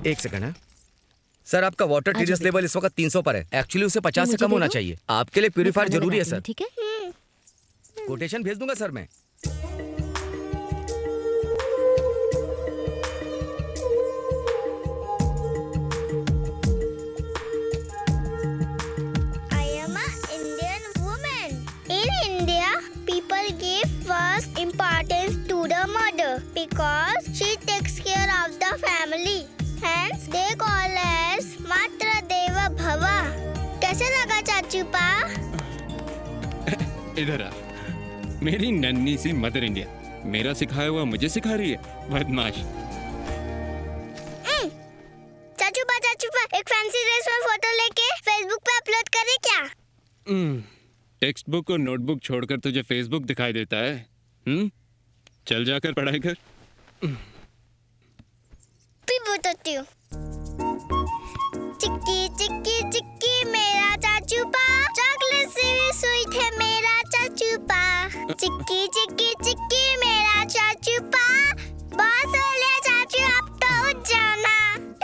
एक सेकंड है सर, आपका वाटर टीडीएस लेवल इस वक्त 300 पर है। एक्चुअली उसे 50 से कम होना चाहिए। आपके लिए प्यूरीफायर जरूरी है सर। ठीक है, कोटेशन भेज दूंगा सर मैं। I am an Indian woman. In India, people give first importance to the mother because she takes care of the family. Hence, they call as Matra Deva Bhava. कैसे लगा चाचू पा? इधर आ। मेरी नन्ही सी मदर इंडिया मेरा सिखाया हुआ मुझे सिखा रही है, बदमाश। चाचू पा एक फैंसी ड्रेस में फोटो लेके फेसबुक पे अपलोड करे क्या? टेक्स्ट बुक और नोटबुक छोड़कर तुझे फेसबुक दिखाई देता है? चल जाकर पढ़ाई कर। फिर बताती हूँ। चिक्की चिक्की चिक्की मेरा चाचू पा, चॉकलेट से भी स्वीट है मेरा चाचू पा। चिक्की चिक्की चिक्की मेरा चाचू पा, बहुत हो लिया चाचू, अब तो उठ जाना।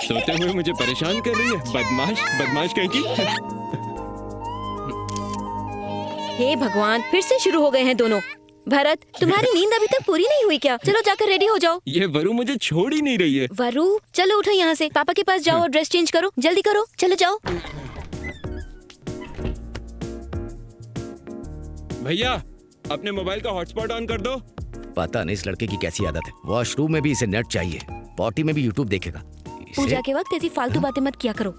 सोते हुए मुझे परेशान कर रही है, बदमाश बदमाश कहीं की। हे भगवान, फिर से शुरू हो गए हैं दोनों। भरत, तुम्हारी नींद अभी तक पूरी नहीं हुई क्या? चलो जाकर रेडी हो जाओ। ये वरु मुझे छोड़ ही नहीं रही है। वरु, चलो उठो यहाँ से, पापा के पास जाओ और ड्रेस चेंज करो, जल्दी करो, चलो जाओ। भैया, अपने मोबाइल का हॉटस्पॉट ऑन कर दो। पता नहीं इस लड़के की कैसी आदत है, वॉशरूम में भी इसे नेट चाहिए, पॉटी में भी यूट्यूब देखेगा। पूजा के वक्त ऐसी फालतू बातें मत किया करो।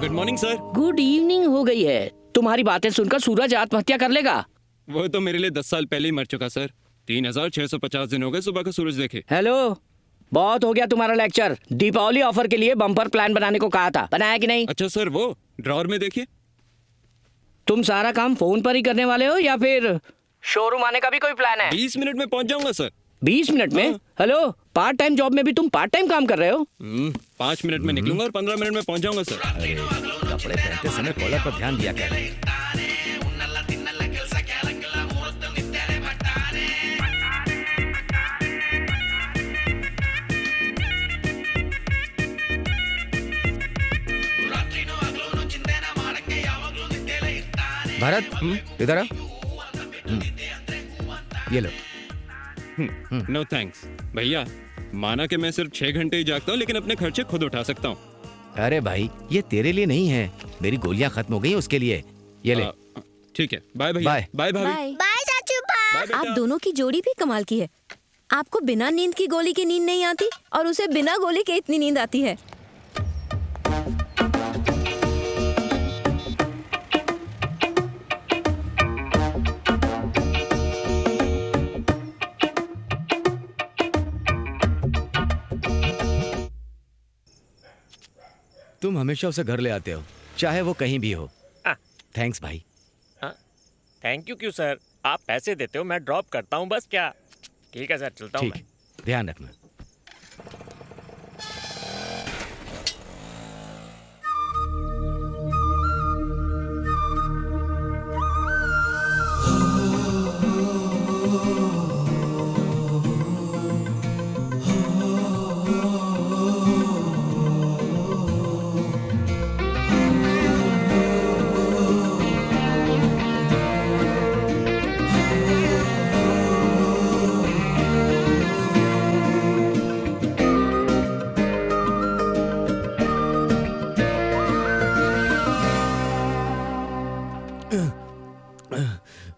Good morning sir. Good evening हो गई है। तुम्हारी बातें सुनकर सूरज आत्महत्या कर लेगा। वो तो मेरे लिए 10 साल पहले ही मर चुका सर। 3650 दिन हो गए सुबह का सूरज देखे। हेलो, बहुत हो गया तुम्हारा लेक्चर। दीपावली ऑफर के लिए बम्पर प्लान बनाने को कहा था, बनाया कि नहीं? अच्छा सर, वो ड्रॉर में देखिए। तुम सारा काम फोन पर ही करने वाले हो या फिर शोरूम आने का भी कोई प्लान है? 20 मिनट में पहुंच जाऊंगा सर। 20 मिनट में? हेलो, पार्ट टाइम जॉब में भी तुम पार्ट टाइम काम कर रहे हो? 5 मिनट में निकलूंगा और 15 मिनट में पहुंच जाऊंगा सर। कपड़े पहनते समय कॉलर पर ध्यान दिया कर। भारत, इधर आ। ये लो। नो थैंक्स भैया, माना कि मैं सिर्फ 6 घंटे ही जागता हूँ, लेकिन अपने खर्चे खुद उठा सकता हूँ। अरे भाई, ये तेरे लिए नहीं है, मेरी गोलियां खत्म हो गई उसके लिए। ये ले। ठीक है, बाय भैया। बाय। बाय भाभी। बाय। बाय चाचू पा। बाय बेटा। आप दोनों की जोड़ी भी कमाल की है। आपको बिना नींद की गोली की नींद नहीं आती और उसे बिना गोली के इतनी नींद आती है। तुम हमेशा उसे घर ले आते हो, चाहे वो कहीं भी हो। थैंक्स भाई। थैंक यू क्यों सर? आप पैसे देते हो, मैं ड्रॉप करता हूँ बस। क्या? ठीक है सर, चलता हूँ ठीक है, ध्यान रखना।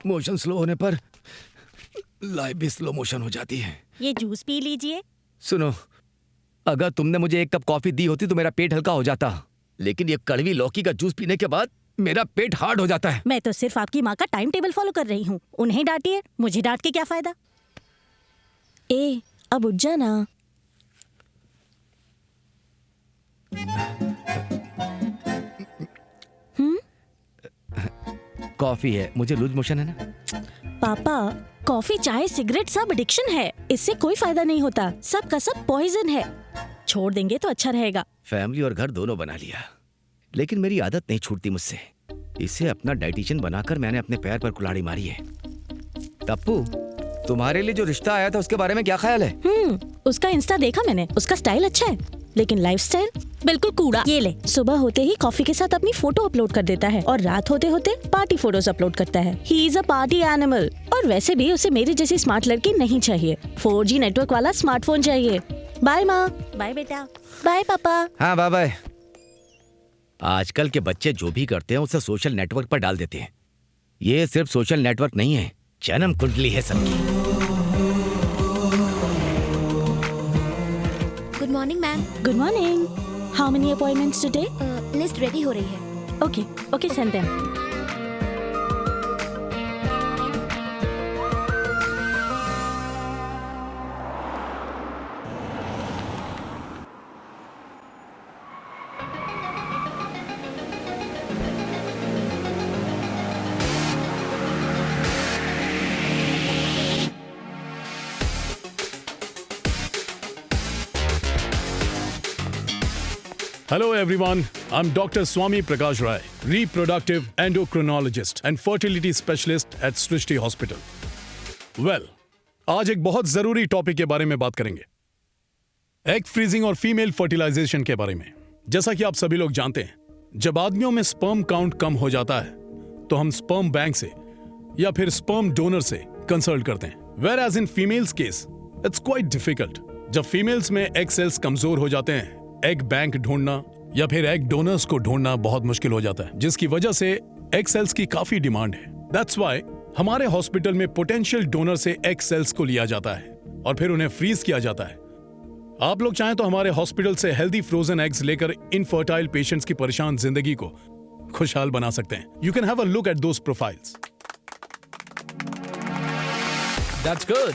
मोशन स्लो होने पर लाइफ भी स्लो मोशन हो जाती है। ये जूस पी लीजिए। सुनो, अगर तुमने मुझे 1 कप कॉफी दी होती तो मेरा पेट हल्का हो जाता। लेकिन ये कड़वी लौकी का जूस पीने के बाद मेरा पेट हार्ड हो जाता है। मैं तो सिर्फ आपकी माँ का टाइम टेबल फॉलो कर रही हूँ। उन्हें डांटिए, मुझे डांट के क्या फायदा। ए, अब उठ जाना। कॉफी है, मुझे लूज मोशन है ना। पापा, कॉफी, चाय, सिगरेट सब एडिक्शन है। इससे कोई फायदा नहीं होता। सब का सब पॉइजन है। छोड़ देंगे तो अच्छा रहेगा। फैमिली और घर दोनों बना लिया, लेकिन मेरी आदत नहीं छूटती मुझसे। इसे अपना डाइटिशियन बनाकर मैंने अपने पैर पर कुल्हाड़ी मारी है। टप्पू, तुम्हारे लिए जो रिश्ता आया था उसके बारे में क्या ख्याल है? उसका इंस्टा देखा मैंने। उसका स्टाइल अच्छा है, लेकिन लाइफस्टाइल बिल्कुल कूड़ा। ये ले, सुबह होते ही कॉफी के साथ अपनी फोटो अपलोड कर देता है और रात होते होते पार्टी फोटोज अपलोड करता है। He is a party animal. और वैसे भी उसे मेरी जैसी स्मार्ट लड़की नहीं चाहिए। 4G नेटवर्क वाला स्मार्टफोन चाहिए। बाय माँ। बाय बेटा। बाय पापा। हाँ, बाय बाय। आजकल के बच्चे जो भी करते हैं उसे सोशल नेटवर्क पर डाल देते हैं। ये सिर्फ सोशल नेटवर्क नहीं है, जन्म कुंडली है सबकी। Good morning ma'am. Good morning. How many appointments today? List ready हो रही है। Okay okay, send them. Hello everyone, I'm Dr. Swami Prakash Rai, reproductive endocrinologist and fertility specialist at Srishti Hospital. Well, आज एक बहुत जरूरी topic के बारे में बात करेंगे, एग फ्रीजिंग और फीमेल फर्टिलाइजेशन के बारे में। जैसा कि आप सभी लोग जानते हैं, जब आदमियों में स्पर्म काउंट कम हो जाता है तो हम स्पर्म बैंक से या फिर स्पर्म डोनर से कंसल्ट करते हैं। Whereas in females case, it's quite difficult. जब फीमेल्स में एग सेल्स कमजोर हो जाते हैं, एग बैंक ढूंढना या फिर एग डोनर्स को ढूंढना बहुत मुश्किल हो जाता है, जिसकी वजह से एग सेल्स की काफी डिमांड है। दैट्स व्हाई हमारे हॉस्पिटल में पोटेंशियल डोनर से एग सेल्स को लिया जाता है और फिर उन्हें फ्रीज किया जाता है। आप लोग चाहें तो हमारे हॉस्पिटल से हेल्दी फ्रोजन एग्स लेकर इनफर्टाइल पेशेंट्स की परेशान जिंदगी को खुशहाल बना सकते हैं। You can have a look at those profiles. That's good.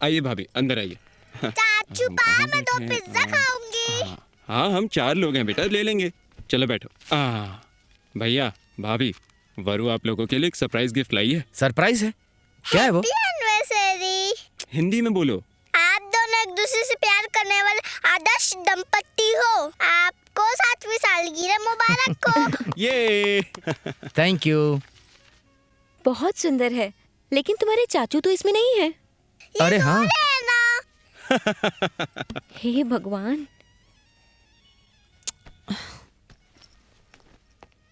आइए भाभी, अंदर आइए। चाचू पापा, मैं 2 पिज्जा खाऊंगी। हाँ, हम 4 लोग हैं बेटा, ले लेंगे। चलो बैठो। भैया, भाभी, वरु आप लोगों के लिए एक सरप्राइज गिफ्ट लाई है। सरप्राइज है? क्या है वो? एनिवर्सरी। हिंदी में बोलो। आप दोनों एक दूसरे से प्यार करने वाले आदर्श दंपति हो। आपको 7वीं सालगिरह मुबारक हो। ये थैंक यू। बहुत सुंदर है, लेकिन तुम्हारे चाचू तो इसमें नहीं है। अरे हाँ, हे भगवान।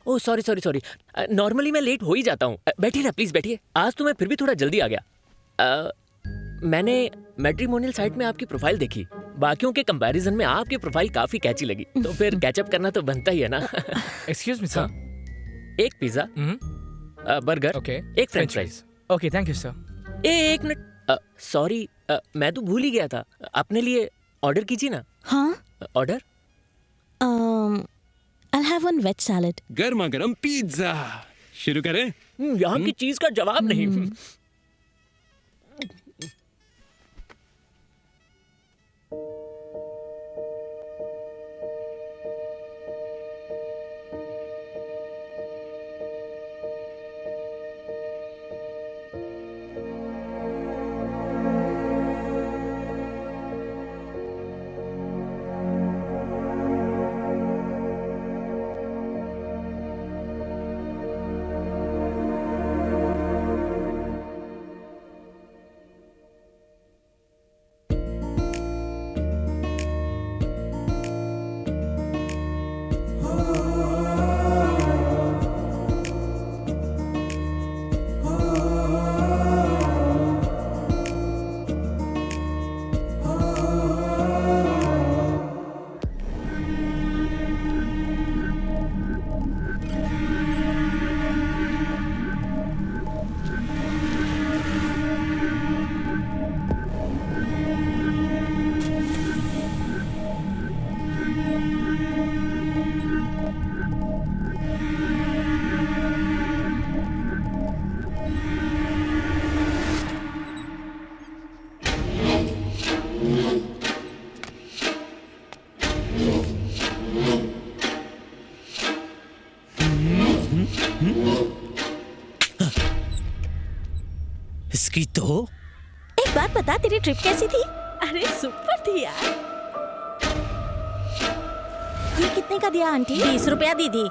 Oh sorry. नॉर्मली मैं लेट हो ही जाता हूँ। बैठिए ना प्लीज, बैठिए। आज तो मैं फिर भी थोड़ा जल्दी आ गया। मैंने मैट्रिमोनियल साइट में आपकी प्रोफाइल देखी। बाकियों के कंपैरिजन में आपकी प्रोफाइल काफी कैची लगी, तो फिर कैचअप करना तो बनता ही है ना। Excuse me sir. एक पिज्जा, बर्गर, ओके, एक French fries. Okay, thank you sir. एक मिनट, सॉरी, मैं तो भूल ही गया था। अपने लिए ऑर्डर कीजिए ना। हाँ, order. I'll have one veg salad. गर्मा गर्म पिज्जा। शुरू करें? यहाँ की चीज का जवाब नहीं। इसकी तो एक बात बता, तेरी ट्रिप कैसी थी? अरे सुपर थी यार। ये कितने का दिया आंटी? 20 रुपया दीदी।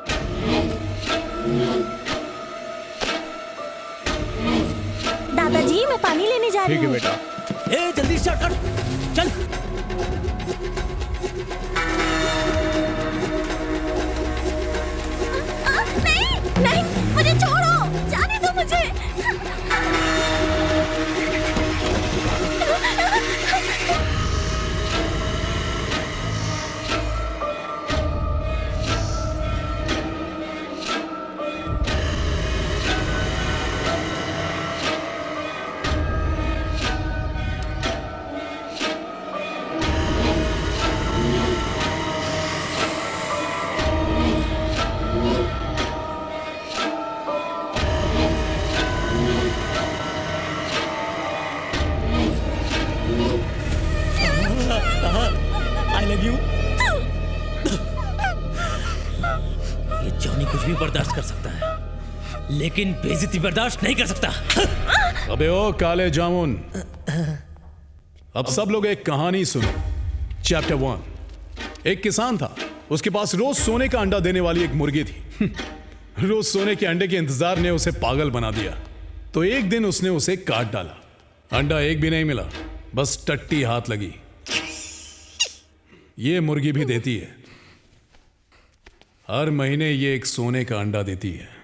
दादाजी मैं पानी लेने जा रही हूँ। ठीक है बेटा। ए जल्दी स्टार्ट कर, चल। नहीं नहीं, मुझे छोड़ो, जाने दो मुझे। आई लव यू। ये जॉनी कुछ भी बर्दाश्त कर सकता है, लेकिन बेइज्जती बर्दाश्त नहीं कर सकता। अबे ओ काले जामुन, अब सब लोग एक कहानी सुनो। चैप्टर 1। एक किसान था, उसके पास रोज सोने का अंडा देने वाली एक मुर्गी थी। रोज सोने के अंडे के इंतजार ने उसे पागल बना दिया, तो एक दिन उसने उसे काट डाला। अंडा एक भी नहीं मिला, बस टट्टी हाथ लगी। ये मुर्गी भी देती है, हर महीने ये एक सोने का अंडा देती है।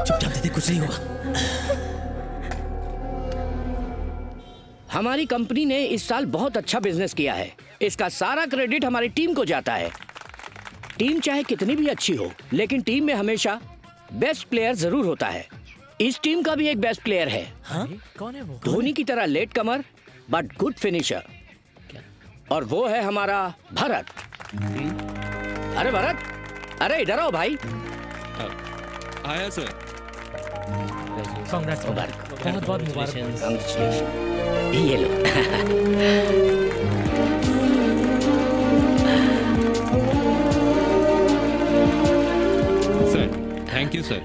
चुपचाप दे दे, कुछ नहीं होगा। हमारी कंपनी ने इस साल बहुत अच्छा बिजनेस किया है। इसका सारा क्रेडिट हमारी टीम को जाता है। टीम चाहे कितनी भी अच्छी हो, लेकिन टीम में हमेशा बेस्ट प्लेयर जरूर होता है। इस टीम का भी एक बेस्ट प्लेयर है। हाँ? कौन है वो? धोनी की तरह late comer but good finisher, और वो है हमारा भरत। अरे भरत, अरे इधर आओ भाई। आया सर। Congrats, बहुत बहुत मुबारक। Congratulations। ये लो। Sir thank you sir.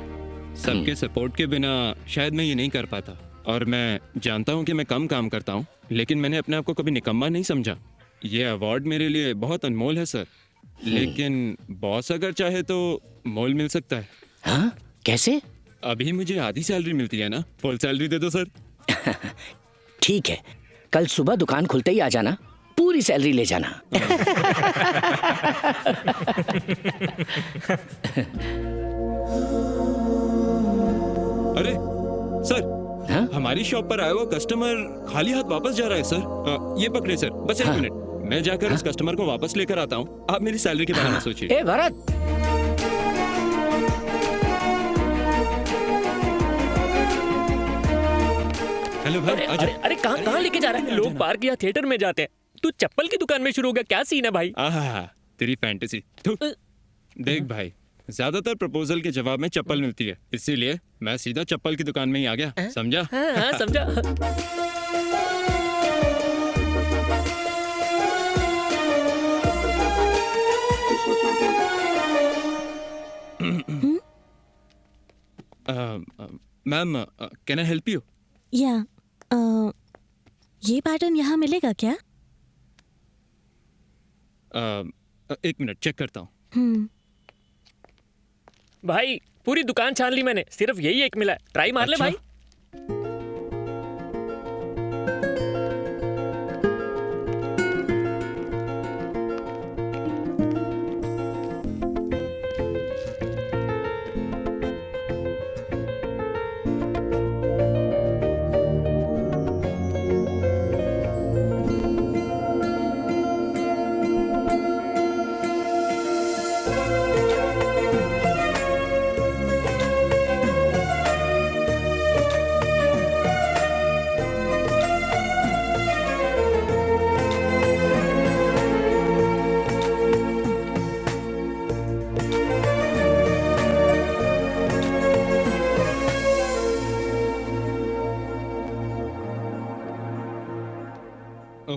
सबके सपोर्ट के बिना शायद मैं ये नहीं कर पाता, और मैं जानता हूँ कि मैं कम काम करता हूँ, लेकिन मैंने अपने आप को कभी निकम्मा नहीं समझा। ये अवार्ड मेरे लिए बहुत अनमोल है सर, लेकिन बॉस अगर चाहे तो मोल मिल सकता है। हाँ? कैसे? अभी मुझे आधी सैलरी मिलती है ना, फुल सैलरी दे दो सर। ठीक है, कल सुबह दुकान खुलते ही आ जाना, पूरी सैलरी ले जाना। अरे सर, हाँ? हमारी शॉप पर आया हुआ कस्टमर खाली हाथ वापस जा रहा है सर। ये पकड़े सर, बस एक मिनट, मैं जाकर उस कस्टमर को वापस लेकर आता हूँ। आप मेरी सैलरी के बारे में सोचिए। ए भरत, हेलो भाई, अरे आजा। अरे अरे कहाँ लेके जा रहा है? लोग पार्क या थिएटर में जाते हैं, तू चप्पल की दुकान में शुरू हो गया, क्या सीन है भाई? आहा, तेरी फैंटेसी। देख भाई, ज्यादातर प्रपोजल के जवाब में चप्पल मिलती है, इसीलिए मैं सीधा चप्पल की दुकान में ही आ गया। समझा? हाँ समझा। Ma'am, can I help you? या ये पैटर्न यहाँ मिलेगा क्या? एक मिनट चेक करता हूँ। भाई पूरी दुकान छान ली मैंने, सिर्फ यही एक मिला है, ट्राई मार ले अच्छा? भाई।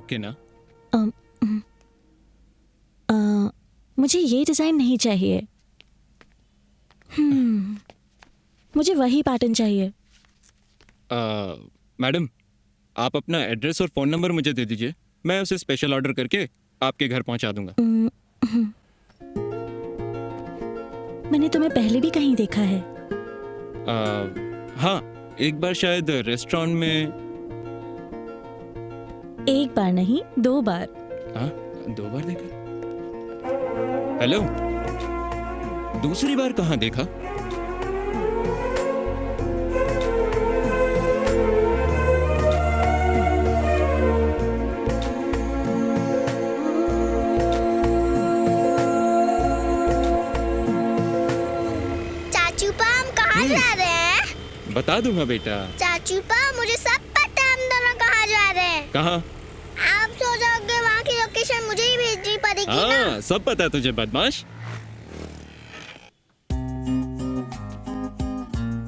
ओके ना? मुझे ये डिजाइन नहीं चाहिए। मुझे वही पैटर्न चाहिए। मैडम, आप अपना एड्रेस और फ़ोन नंबर मुझे दे दीजिए, मैं उसे स्पेशल ऑर्डर करके आपके घर पहुंचा दूंगा। मैंने तुम्हें पहले भी कहीं देखा है। हाँ, एक बार शायद रेस्टोरेंट में। एक बार नहीं, 2 बार। हाँ, 2 बार देखा। हेलो, दूसरी बार कहाँ देखा? चाचू पा, हम कहाँ जा रहे हैं? बता दूंगा बेटा। चाचू पा, मुझे सब पता है हम दोनों कहाँ जा रहे हैं। कहाँ? आप सो जाओगे, वहाँ की लोकेशन मुझे ही भेजनी पड़ेगी ना। हाँ, सब पता है तुझे बदमाश।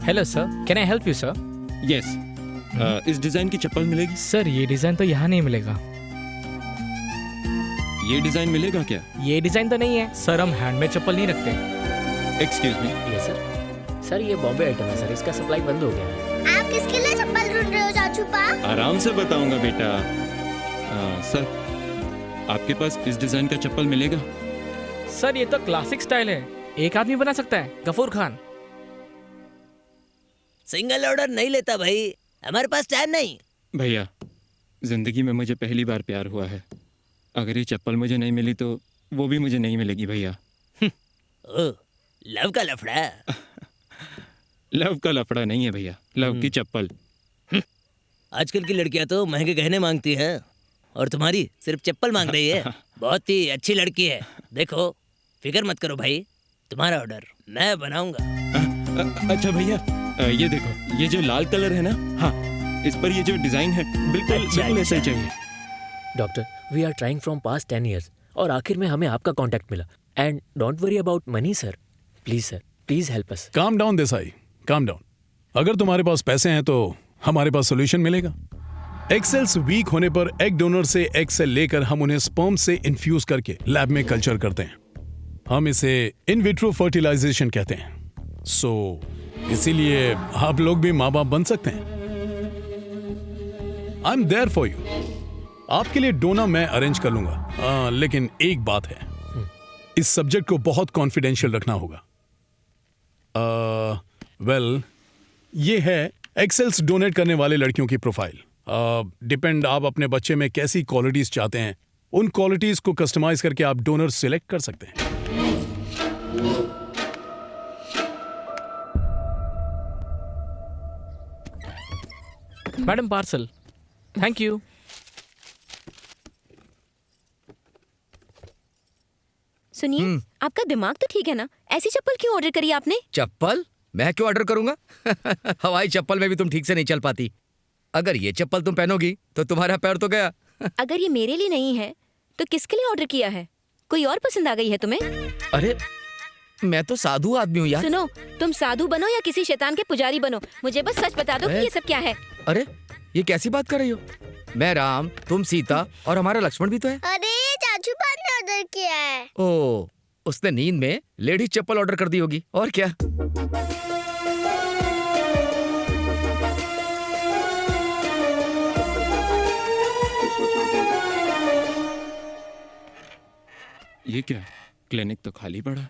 Hello sir, can I help you sir? Yes, इस डिजाइन की चप्पल मिलेगी? सर ये डिजाइन तो यहाँ नहीं मिलेगा। ये डिजाइन मिलेगा क्या? ये डिजाइन तो नहीं है सर, हम हैंडमेड चप्पल नहीं रखते। Excuse me. ये सर ये बॉम्बे आइटम है सर, इसका सप्लाई बंद हो गया है। आप किसके लिए चप्पल ढूंढ रहे हो चाचू पा? आराम से बताऊंगा बेटा। सर, आपके पास इस डिजाइन का चप्पल मिलेगा? सर ये तो क्लासिक स्टाइल है, एक आदमी बना सकता है, गफूर खान। सिंगल ऑर्डर नहीं लेता भाई, हमारे पास टाइम नहीं। भैया, जिंदगी में मुझे पहली बार प्यार हुआ है। अगर ये चप्पल मुझे नहीं मिली तो वो भी मुझे नहीं मिलेगी भैया। ओ, लव का लफड़ा। लव का लफड़ा नहीं है भैया, लव की चप्पल। आजकल की लड़कियां तो महंगे गहने मांगती हैं और तुम्हारी सिर्फ चप्पल मांग रही है। बहुत ही अच्छी लड़की है। देखो, फिक्र मत करो भाई, तुम्हारा ऑर्डर मैं बनाऊंगा। अच्छा भैया, ये देखो, ये जो लाल कलर है ना, हाँ, इस पर ये जो डिजाइन है बिल्कुल ऐसा ही चाहिए। Doctor, we are trying from past 10 years और आखिर में हमें आपका कांटेक्ट मिला। And don't worry about money sir, please help us. Calm down Desai, calm down. अगर तुम्हारे पास पैसे हैं तो हमारे पास सोल्यूशन मिलेगा। एग सेल्स वीक होने पर एग डोनर से एग सेल लेकर हम उन्हें स्पर्म से इन्फ्यूज करके लैब में कल्चर करते हैं। हम इसे इन विट्रो फर्टिलाइजेशन कहते हैं। इसीलिए आप लोग भी माँ बाप बन सकते हैं। I am there for you. आपके लिए डोना मैं अरेंज कर लूंगा। लेकिन एक बात है, इस सब्जेक्ट को बहुत कॉन्फिडेंशियल रखना होगा। ये है एक्सेल्स डोनेट करने वाले लड़कियों की प्रोफाइल। डिपेंड आप अपने बच्चे में कैसी क्वालिटीज चाहते हैं, उन क्वालिटीज को कस्टमाइज करके आप डोनर सिलेक्ट कर सकते हैं। Madam parcel, thank you. सुनिए, आपका दिमाग तो ठीक है ना? ऐसी चप्पल क्यों ऑर्डर करी आपने? चप्पल मैं क्यों ऑर्डर करूंगा? हवाई चप्पल में भी तुम ठीक से नहीं चल पाती। अगर ये चप्पल तुम पहनोगी तो तुम्हारा पैर तो गया। अगर ये मेरे लिए नहीं है तो किसके लिए ऑर्डर किया है? कोई और पसंद आ गई है तुम्हें? अरे मैं तो साधु आदमी हूँ यार। सुनो, तुम साधु बनो या किसी शैतान के पुजारी बनो, मुझे बस सच बता दो कि ये सब क्या है। अरे ये कैसी बात कर रही हो? मैं राम, तुम सीता और हमारा लक्ष्मण भी तो है। अरे चाचू पा ने ऑर्डर किया है। ओ, उसने नींद में लेडीज चप्पल ऑर्डर कर दी होगी और क्या। ये क्या, क्लिनिक तो खाली पड़ा है।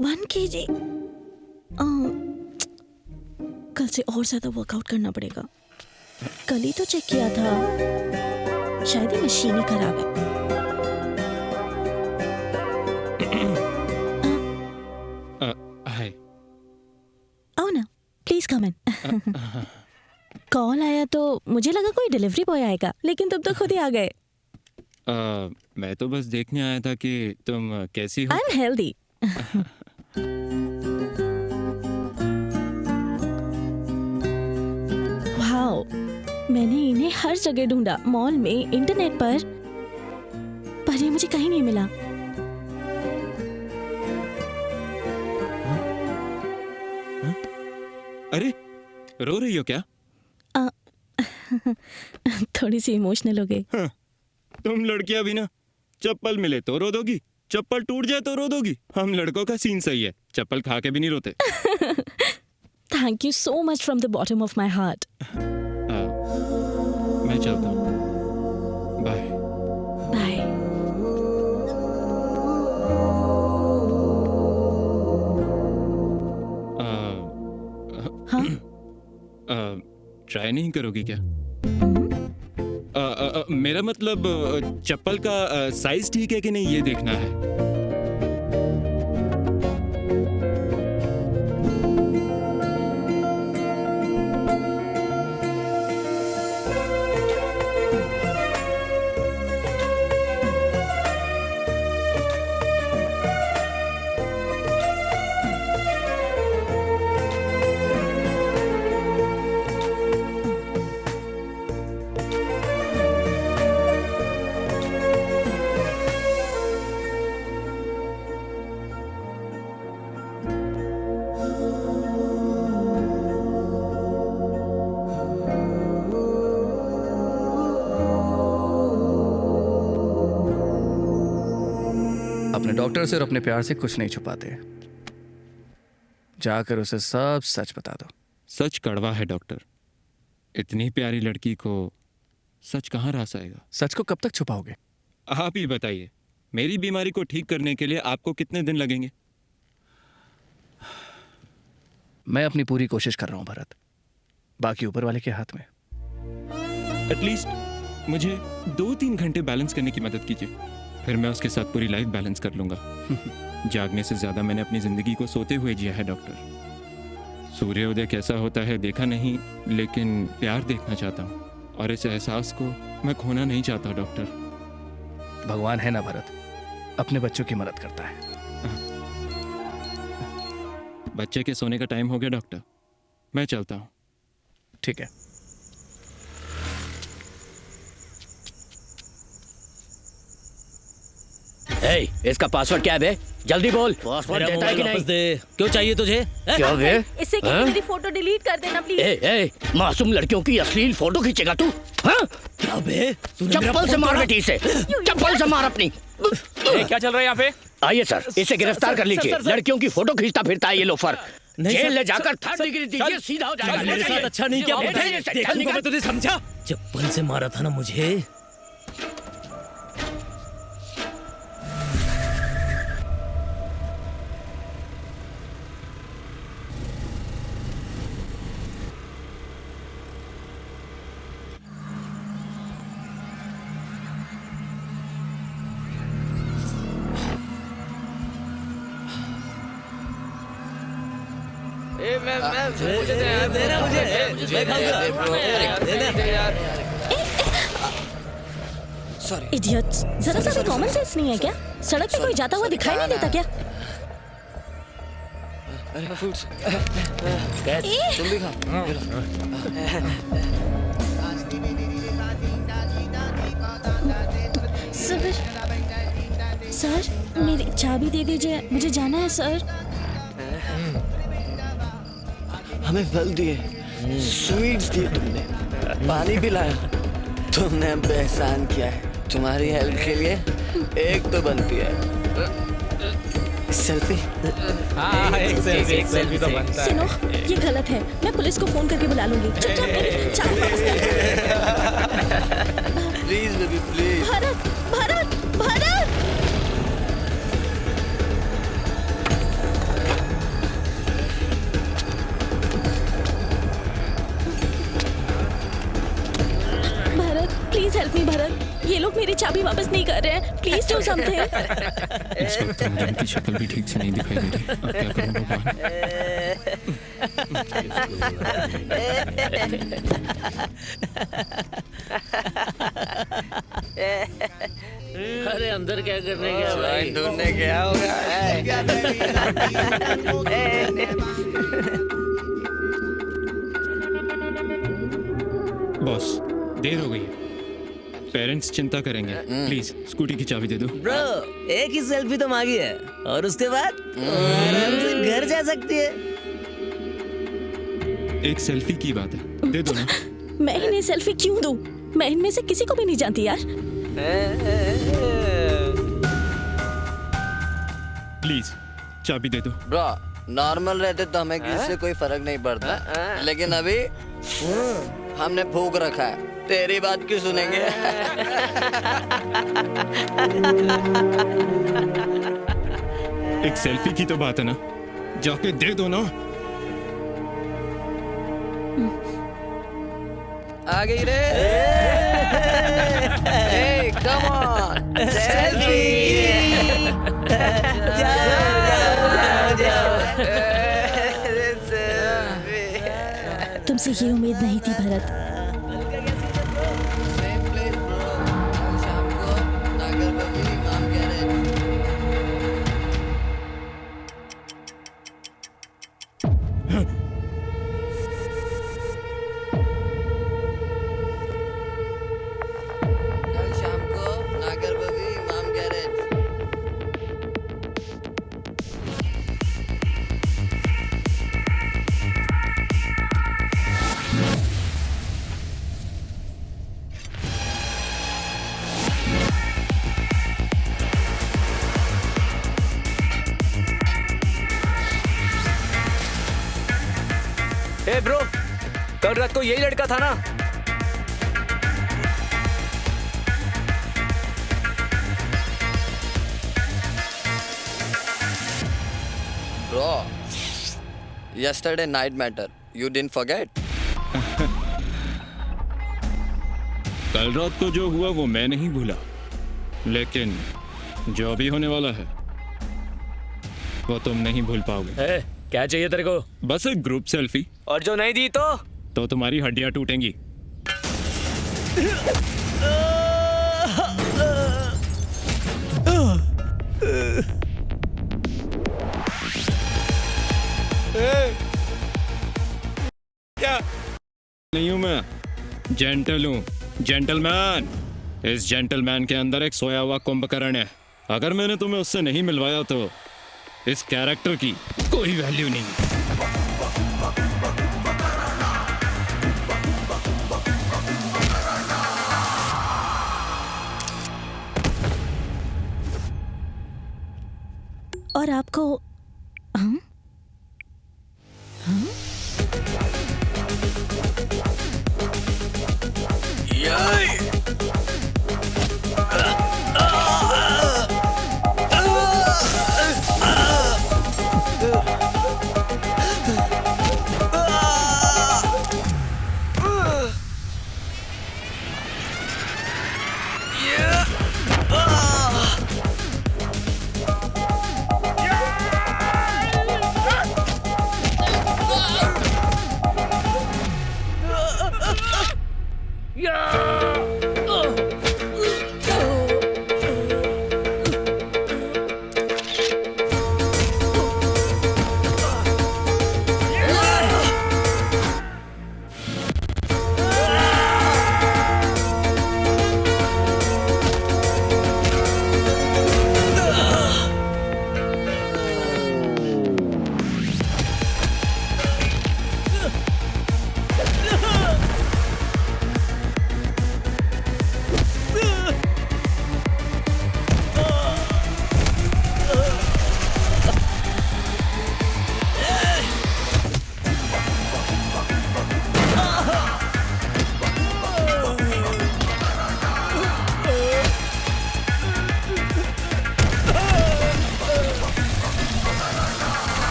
1 kg। कल से और ज्यादा वर्कआउट करना पड़ेगा। कल ही तो चेक किया था, शायद ये मशीन ही खराब है। हाय। आओ ना, प्लीज कम इन। कॉल आया तो मुझे लगा कोई डिलीवरी बॉय आएगा, लेकिन तुम तो खुद ही आ गए। मैं तो बस देखने आया था कि तुम कैसी हो। I am healthy. वाओ, मैंने इन्हें हर जगह ढूंढा, मॉल में, इंटरनेट पर ये मुझे कहीं नहीं मिला। अरे रो रही हो क्या? थोड़ी सी इमोशनल हो गई। तुम लड़कियां भी ना, चप्पल मिले तो रो दोगी, चप्पल टूट जाए तो रो दोगी। हम लड़कों का सीन सही है, चप्पल खा के भी नहीं रोते। Thank you so much from the bottom of my heart. मैं चलता हूँ, बाय। बाय। हाँ? ट्राई नहीं करोगी क्या? मेरा मतलब चप्पल का साइज ठीक है कि नहीं ये देखना है। अपने डॉक्टर से और अपने प्यार से कुछ नहीं छुपाते, जाकर उसे सब सच बता दो। सच कड़वा है डॉक्टर, इतनी प्यारी लड़की को सच कहाँ रास आएगा। सच को कब तक छुपाओगे? आप ही बताइए, मेरी बीमारी को ठीक करने के लिए आपको कितने दिन लगेंगे? मैं अपनी पूरी कोशिश कर रहा हूं भरत, बाकी ऊपर वाले के हाथ में। एटलीस्ट मुझे 2-3 घंटे बैलेंस करने की मदद कीजिए, फिर मैं उसके साथ पूरी लाइफ बैलेंस कर लूंगा। जागने से ज्यादा मैंने अपनी जिंदगी को सोते हुए जिया है डॉक्टर। सूर्योदय कैसा होता है देखा नहीं, लेकिन प्यार देखना चाहता हूँ, और इस एहसास को मैं खोना नहीं चाहता डॉक्टर। भगवान है ना भरत, अपने बच्चों की मदद करता है। बच्चे के सोने का टाइम हो गया डॉक्टर, मैं चलता हूँ। ठीक है। Hey, इसका पासवर्ड क्या है बे? जल्दी बोल। पासवर्ड देता है कि नहीं? दे। क्यों चाहिए तुझे? क्या बे? इससे क्या मेरी फोटो डिलीट कर देना प्लीज। ए, मासूम लड़कियों की अश्लील फोटो खींचेगा तू? हाँ? क्या बे? चप्पल से मार बेटी से, चप्पल से मार अपनी। क्या चल रहा है यहाँ पे? आइए सर, इसे गिरफ्तार कर लीजिए। लड़कियों की फोटो खींचता फिरता है ये लोफर। जेल ले जाकर 3rd डिग्री दीजिए, सीधा हो जाएगा। मेरे साथ अच्छा नहीं किया, देखूंगा मैं तुझे, समझा? चप्पल से मारा था ना मुझे। इडियट्स, जरा सा भी कॉमन सेंस नहीं है क्या? सड़क पे कोई जाता हुआ दिखाई नहीं देता क्या? सर, मेरी चाबी दे दीजिए, मुझे जाना है सर। हमें फल दिए, स्वीट्स दिए, तुमने पानी पिलाया, तुमने हम पे एहसान किया है। तुम्हारी हेल्प के लिए एक तो बनती है सेल्फी। हाँ, एक सेल्फी तो बनता है। सुनो, ये गलत है, मैं पुलिस को फोन करके बुला लूंगी। चुपचाप मेरी चाबी वापस कर। Please baby please. Bharat, Bharat, Bharat. Please help me Bharat, ये लोग मेरी चाबी वापस नहीं कर रहे हैं। Please do something. इस वक्त मुझे उनकी शक्ल भी ठीक से नहीं दिखाई दे रही, अब क्या करूं भगवान। अरे अंदर क्या करने गया भाई? ढूंढने गया होगा। बॉस, देर हो गई है, पेरेंट्स चिंता करेंगे। प्लीज स्कूटी की चाबी दे दो। ब्रो, एक ही सेल्फी तो मांगी है, और उसके बाद आराम से घर जा सकती है। एक सेल्फी की बात है, दे दो ना। मैं इन्हें सेल्फी क्यों दूं? मैं इनमें से किसी को भी नहीं जानती यार। प्लीज चाबी दे दो। ब्रो, नॉर्मल रहते तो हमें किसी से कोई फर्क नहीं पड़ता, लेकिन अभी हमने फूक रखा है, तेरी बात क्यों सुनेंगे? एक सेल्फी की तो बात है ना, जाके दे दो ना। आ गई रे। Hey, come on, selfie. तुमसे ये उम्मीद नहीं थी भरत। ए ब्रो, कल रात को यही लड़का था ना? Bro, yesterday night matter. You didn't forget? कल रात को जो हुआ वो मैं नहीं भूला, लेकिन जो भी होने वाला है वो तुम नहीं भूल पाओगे। क्या चाहिए तेरे को? बस एक ग्रुप सेल्फी। और जो नहीं दी तो तुम्हारी हड्डियां टूटेंगी। क्या? नहीं हूं मैं, जेंटल हूं, जेंटलमैन। इस जेंटलमैन के अंदर एक सोया हुआ कुंभकर्ण है। अगर मैंने तुम्हें उससे नहीं मिलवाया तो इस कैरेक्टर की कोई वैल्यू नहीं। और आपको हम? हम?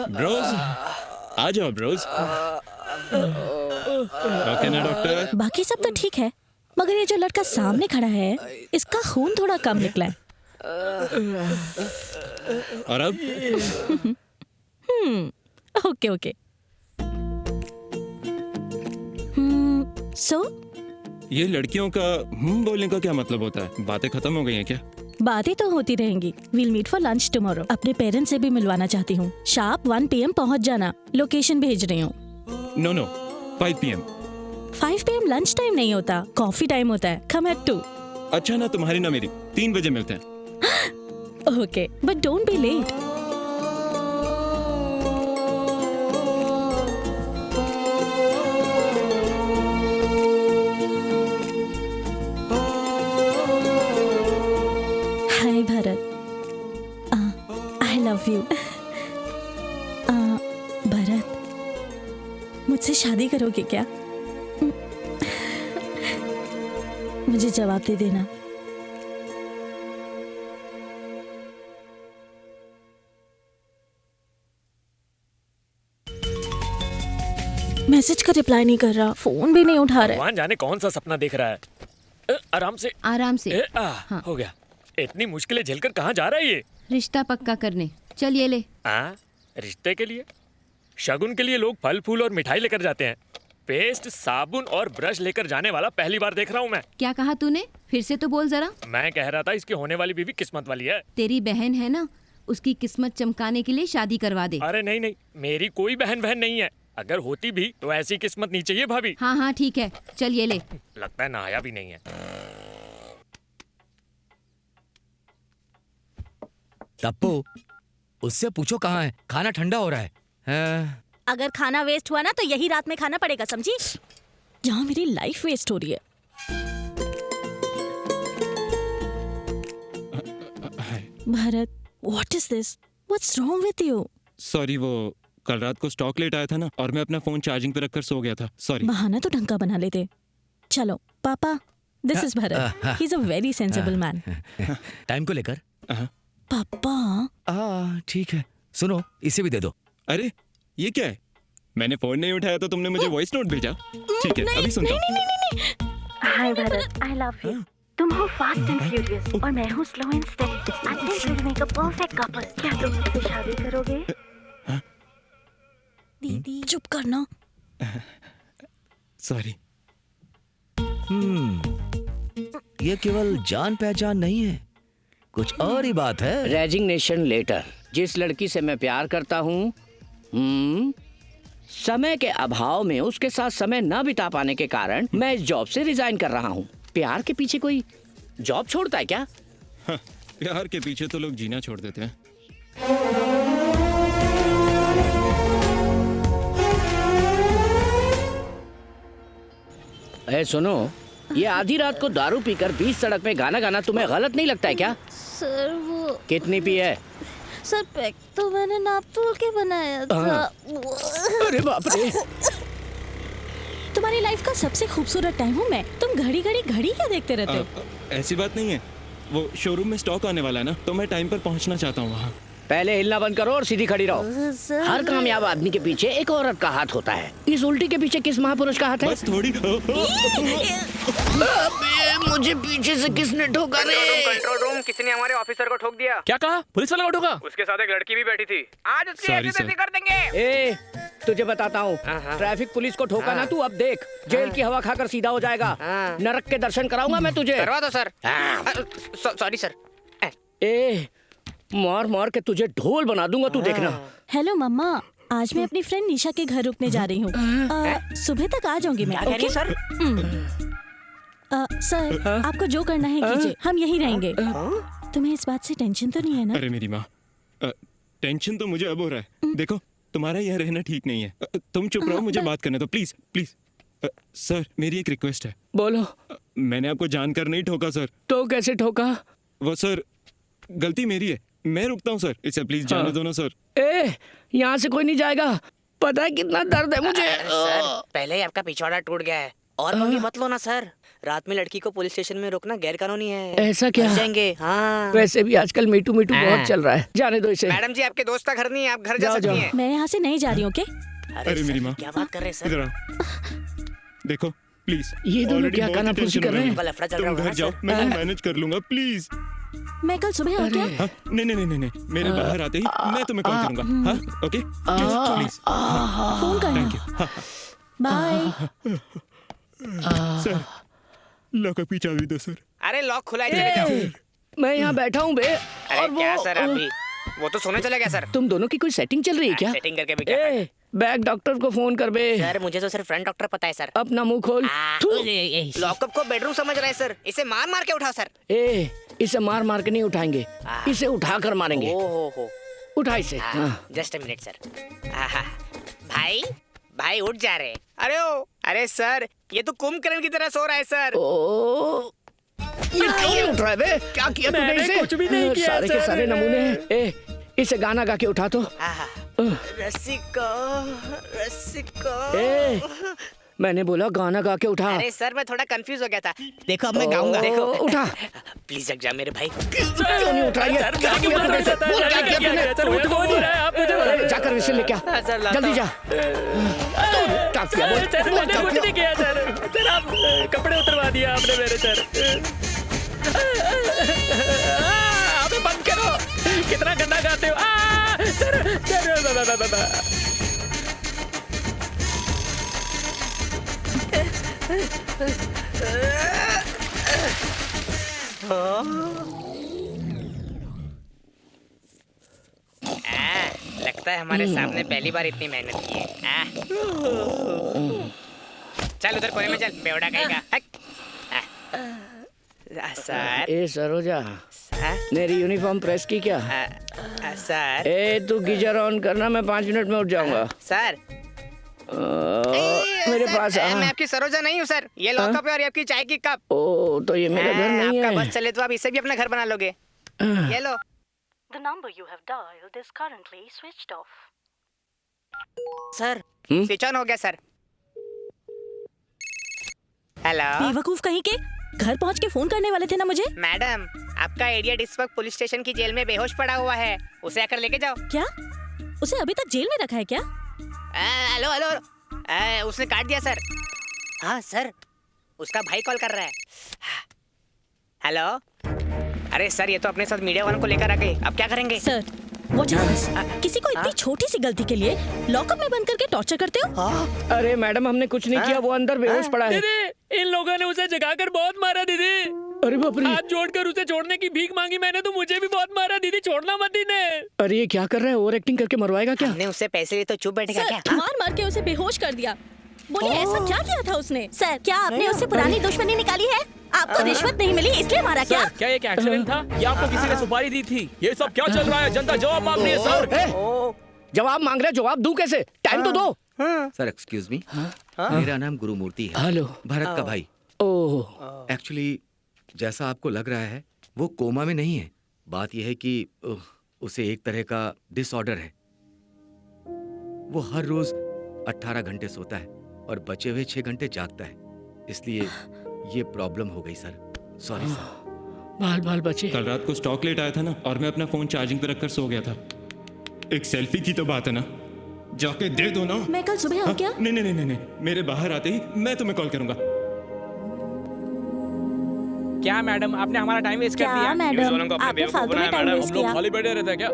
ब्रोज, आ जाओ ब्रोज। ओके ना डॉक्टर? बाकी सब तो ठीक है, मगर ये जो लड़का सामने खड़ा है, इसका खून थोड़ा कम निकला है। और अब? Okay okay. सो ये लड़कियों का बोलने का क्या मतलब होता है? बातें खत्म हो गई हैं क्या? बातें तो होती रहेंगी। We'll meet for lunch tomorrow. अपने पेरेंट्स से भी मिलवाना चाहती हूँ। शार्प 1 PM पहुँच जाना। लोकेशन भेज रही हूँ। No 5 PM। 5 PM lunch time नहीं होता, कॉफी टाइम होता है। Come at 2। अच्छा ना तुम्हारी ना मेरी, 3 बजे मिलते हैं। Okay, but don't be late. शादी करोगे क्या? मुझे जवाब दे देना। मैसेज का रिप्लाई नहीं कर रहा, फोन भी नहीं उठा रहा है। भगवान जाने कौन सा सपना देख रहा है। आराम से आराम से। हाँ। हो गया। इतनी मुश्किलें झेलकर कहाँ जा रहा है ये? रिश्ता पक्का करने। चल ये ले। रिश्ते के लिए? शगुन के लिए लोग फल फूल और मिठाई लेकर जाते हैं। पेस्ट, साबुन और ब्रश लेकर जाने वाला पहली बार देख रहा हूँ मैं। क्या कहा तूने? फिर से तो बोल जरा। मैं कह रहा था इसकी होने वाली बीवी किस्मत वाली है। तेरी बहन है ना, उसकी किस्मत चमकाने के लिए शादी करवा दे। अरे नहीं, मेरी कोई बहन नहीं है। अगर होती भी तो ऐसी किस्मत नहीं चाहिए भाभी। हाँ ठीक है, चल ये ले। लगता है नहाया भी नहीं है। टप्पू, उससे पूछो कहाँ है, खाना ठंडा हो रहा है। अगर खाना वेस्ट हुआ ना तो यही रात में खाना पड़ेगा, समझी? जहाँ मेरी लाइफ वेस्ट हो रही है। Bharat, what is this? What's wrong with you? Sorry, वो कल रात को स्टॉक लेट आया था ना, और मैं अपना फोन चार्जिंग पे रखकर सो गया था। सॉरी। बहाना तो ढंग का बना लेते। चलो पापा, this is Bharat, he is a very sensible man. Time को लेकर पापा। ठीक है, सुनो, इसे भी दे दो। अरे ये क्या है? मैंने फोन नहीं उठाया तो तुमने मुझे वॉइस नोट भेजा। ठीक है, अभी सुनता हूँ। Hi Bharat, I love you. तुम हो फास्ट एंड फ्यूरियस और मैं हूँ slow and steady. I think we will make a perfect couple. क्या तुम मुझसे शादी करोगे? दीदी चुप करना। सॉरी। ये केवल जान पहचान नहीं है, कुछ और ही बात है। Resignation letter. जिस लड़की से मैं प्यार करता हूँ, समय के अभाव में उसके साथ समय न बिता पाने के कारण मैं इस जॉब से रिजाइन कर रहा हूँ। प्यार के पीछे कोई जॉब छोड़ता है क्या? प्यार के पीछे तो लोग जीना छोड़ देते हैं। सुनो, ये आधी रात को दारू पीकर बीच सड़क पे गाना गाना तुम्हें गलत नहीं लगता है क्या? सर वो कितनी पी है? सर पैक तो मैंने नाप तोल के बनाया था। अरे बाप रे। तुम्हारी लाइफ का सबसे खूबसूरत टाइम हूँ मैं। तुम घड़ी क्या देखते रहते हो? ऐसी बात नहीं है, वो शोरूम में स्टॉक आने वाला है ना, तो मैं टाइम पर पहुंचना चाहता हूँ वहाँ। पहले हिलना बंद करो और सीधी खड़ी रहो। हर कामयाब आदमी के पीछे एक औरत का हाथ होता है। इस उल्टी के पीछे किस महापुरुष का हाथ है? बस थोड़ी। मुझे पीछे से किसने ठोका रे? कंट्रोल रूम, किसी ने हमारे ऑफिसर को ठोक दिया। क्या कहा? पुलिस वाला को ठोका? उसके साथ एक लड़की भी बैठी थी। आज उसकी ऐसी कर देंगे। ए, तुझे बताता हूँ, ट्रैफिक पुलिस को ठोका ना तू, अब देख जेल की हवा खाकर सीधा हो जाएगा। नरक के दर्शन कराऊंगा मैं तुझे। करवा दो सर। Sorry sir. ए, मार मार के तुझे ढोल बना दूंगा, तू देखना। हेलो मम्मा, आज मैं अपनी फ्रेंड निशा के घर रुकने जा रही हूँ। सुबह तक आ जाऊंगी मैं। Okay sir? सर, आपको जो करना है कीजिए, हम यहीं रहेंगे। तुम्हें इस बात से टेंशन तो नहीं है ना? अरे मेरी माँ, टेंशन तो मुझे अब हो रहा है। देखो, तुम्हारा यह रहना ठीक नहीं है। तुम चुप रहो, मुझे बात करने दो प्लीज प्लीज। सर, मेरी एक रिक्वेस्ट है। बोलो। मैंने आपको जानकर नहीं ठोका सर। तो कैसे ठोका? वो सर, गलती मेरी है, मैं रुकता हूँ सर, इसे प्लीज जाने दो ना सर। ए, यहाँ से कोई नहीं जाएगा, पता है कितना दर्द है मुझे। सर, पहले ही आपका पिछवाड़ा टूट गया है और पंगे मत लो ना सर। रात में लड़की को पुलिस स्टेशन में रोकना गैर कानूनी है। ऐसा क्या? जाएंगे। हाँ। वैसे भी आजकल मीटू बहुत चल रहा है, जाने दो इसे। मैडम जी, आपके दोस्त का घर नहीं है, आप घर जा सकती हैं। मैं यहाँ से नहीं जा रही हूँ। अरे मेरी माँ, क्या बात कर रहे हैं सर? इधर आओ, देखो प्लीज। ये दोनों क्या कानाफूसी कर रहे हैं? तुम घर जाओ, मैं मैनेज कर लूंगा प्लीज। मैं कल सुबह आ गया। नहीं, मेरे बाहर आते ही मैं तुम्हें कॉल करूंगा। हाँ, ओके, प्लीज फोन करना। बाय। सर, लॉकअप की चाबी दो सर। अरे लॉक खुला है। मैं यहाँ बैठा हूँ बे। और क्या सर, अभी वो तो सोने चला गया सर। तुम दोनों की कोई सेटिंग चल रही है क्या? सेटिंग करके भी क्या फायदा? बैग डॉक्टर को फोन कर बे। सर, मुझे तो सिर्फ फ्रंट डॉक्टर पता है सर। अपना मुंह खोल। लॉकअप को बेडरूम समझ रहे हैं सर, इसे मार मार के उठाओ सर। ए, इसे मार मार के नहीं उठाएंगे, इसे उठा कर मारेंगे। ओहो, उठा इसे। Just a minute sir. भाई उठ जा रहे। अरे सर, ये तो कुंभकर्ण की तरह सो रहा है सर। ये क्यों नहीं उठ रहा है बे? क्या किया तूने इसे? कुछ भी नहीं किया सारे के सारे नमूने हैं। ए, इसे गाना गा के उठा तो। रसिको, रसिको। ए, मैंने बोला गाना गा के उठा। अरे सर मैं थोड़ा कंफ्यूज हो गया था। देखो अब मैं गाऊंगा। देखो उठा। प्लीज जग जा मेरे भाई। क्यों नहीं उठ रहा है? जाकर विषय लेके आ, जल्दी जा। सर आप कपड़े उतरवा दिया आपने मेरे सर। अबे बंद करो, कितना गंदा गाते हो। सर लगता है हमारे सामने पहली बार इतनी मेहनत की है। चल उधर कोने में चल, बेवड़ा कहेगा। सर ए सरोजा, मेरी यूनिफॉर्म प्रेस की क्या? सर ए तू गीजर ऑन करना, मैं 5 मिनट में उठ जाऊंगा। सर मेरे पास मैं आपकी सरोजा नहीं हूँ सर। ये लॉकअप है और ये आपकी चाय की कप। ओ तो ये मेरा घर नहीं है। आपका बस चले तो आप इसे भी अपना घर बना लोगे। ये लो। The number you have dialed is currently switched off. Sir switch on हो गया सर। हेलो। बेवकूफ कहीं के, घर पहुंच के फोन करने वाले थे ना मुझे। मैडम आपका इडियट इस वक्त पुलिस स्टेशन की जेल में बेहोश पड़ा हुआ है, उसे आकर लेके जाओ। क्या? उसे अभी तक जेल में रखा है क्या? हेलो हेलो, उसने काट दिया सर। हाँ सर, उसका भाई कॉल कर रहा है। हेलो। अरे सर ये तो अपने साथ मीडिया वालों को लेकर आ गए, अब क्या करेंगे? Sir what is this? किसी को इतनी छोटी सी गलती के लिए लॉकअप में बंद करके टॉर्चर करते हो? अरे मैडम हमने कुछ नहीं किया, वो अंदर बेहोश पड़ा है। दीदी इन लोगों ने उसे जगाकर बहुत मारा दीदी। अरे बाप रे। हाथ जोड़कर उसे छोड़ने की भीख मांगी मैंने, तो मुझे भी बहुत मारा दीदी, छोड़ना मत इन्हें। अरे ये क्या कर रहा है? ओवर एक्टिंग करके मरवाएगा क्या? हमने उससे पैसे लिए तो चुप बैठेगा क्या? मार के उसे बेहोश कर दिया। बोलिए ऐसा क्या किया था उसने? सर क्या आपने उससे पुरानी दुश्मनी निकाली है? आपको रिश्वत नहीं मिली इसलिए मारा क्या? सर क्या एक एक्सीडेंट था या आपको किसी ने सुपारी दी थी? ये सब क्या चल रहा है? जनता जवाब मांग रही है सर। जवाब मांग रहे, जवाब दूं कैसे? टाइम तो दो। सर एक्सक्यूज मी, मेरा नाम गुरुमूर्ति है। हेलो। भरत का भाई। ओह। एक्चुअली जैसा आपको लग रहा है वो कोमा में नहीं है। बात यह है कि उसे एक तरह का डिसऑर्डर है। वो हर रोज 18 घंटे सोता है और बचे हुए 6 घंटे जागता है, इसलिए ये प्रॉब्लम हो गई सर। Sorry sir. बाल बाल बचे। कल रात को स्टॉक लेट आया था ना, और मैं अपना फोन चार्जिंग पे रखकर सो गया था। एक सेल्फी की तो बात है ना, जाके दे दो ना। मैं कल सुबह आऊं क्या? नहीं, मेरे बाहर आते ही मैं तुम्हें कॉल करूंगा। क्या मैडम आपने हमारा टाइम वेस्ट कर दिया? क्या मैडम आपने फालतू में टाइम वेस्ट किया? खाली बैठे रहते हैं क्या?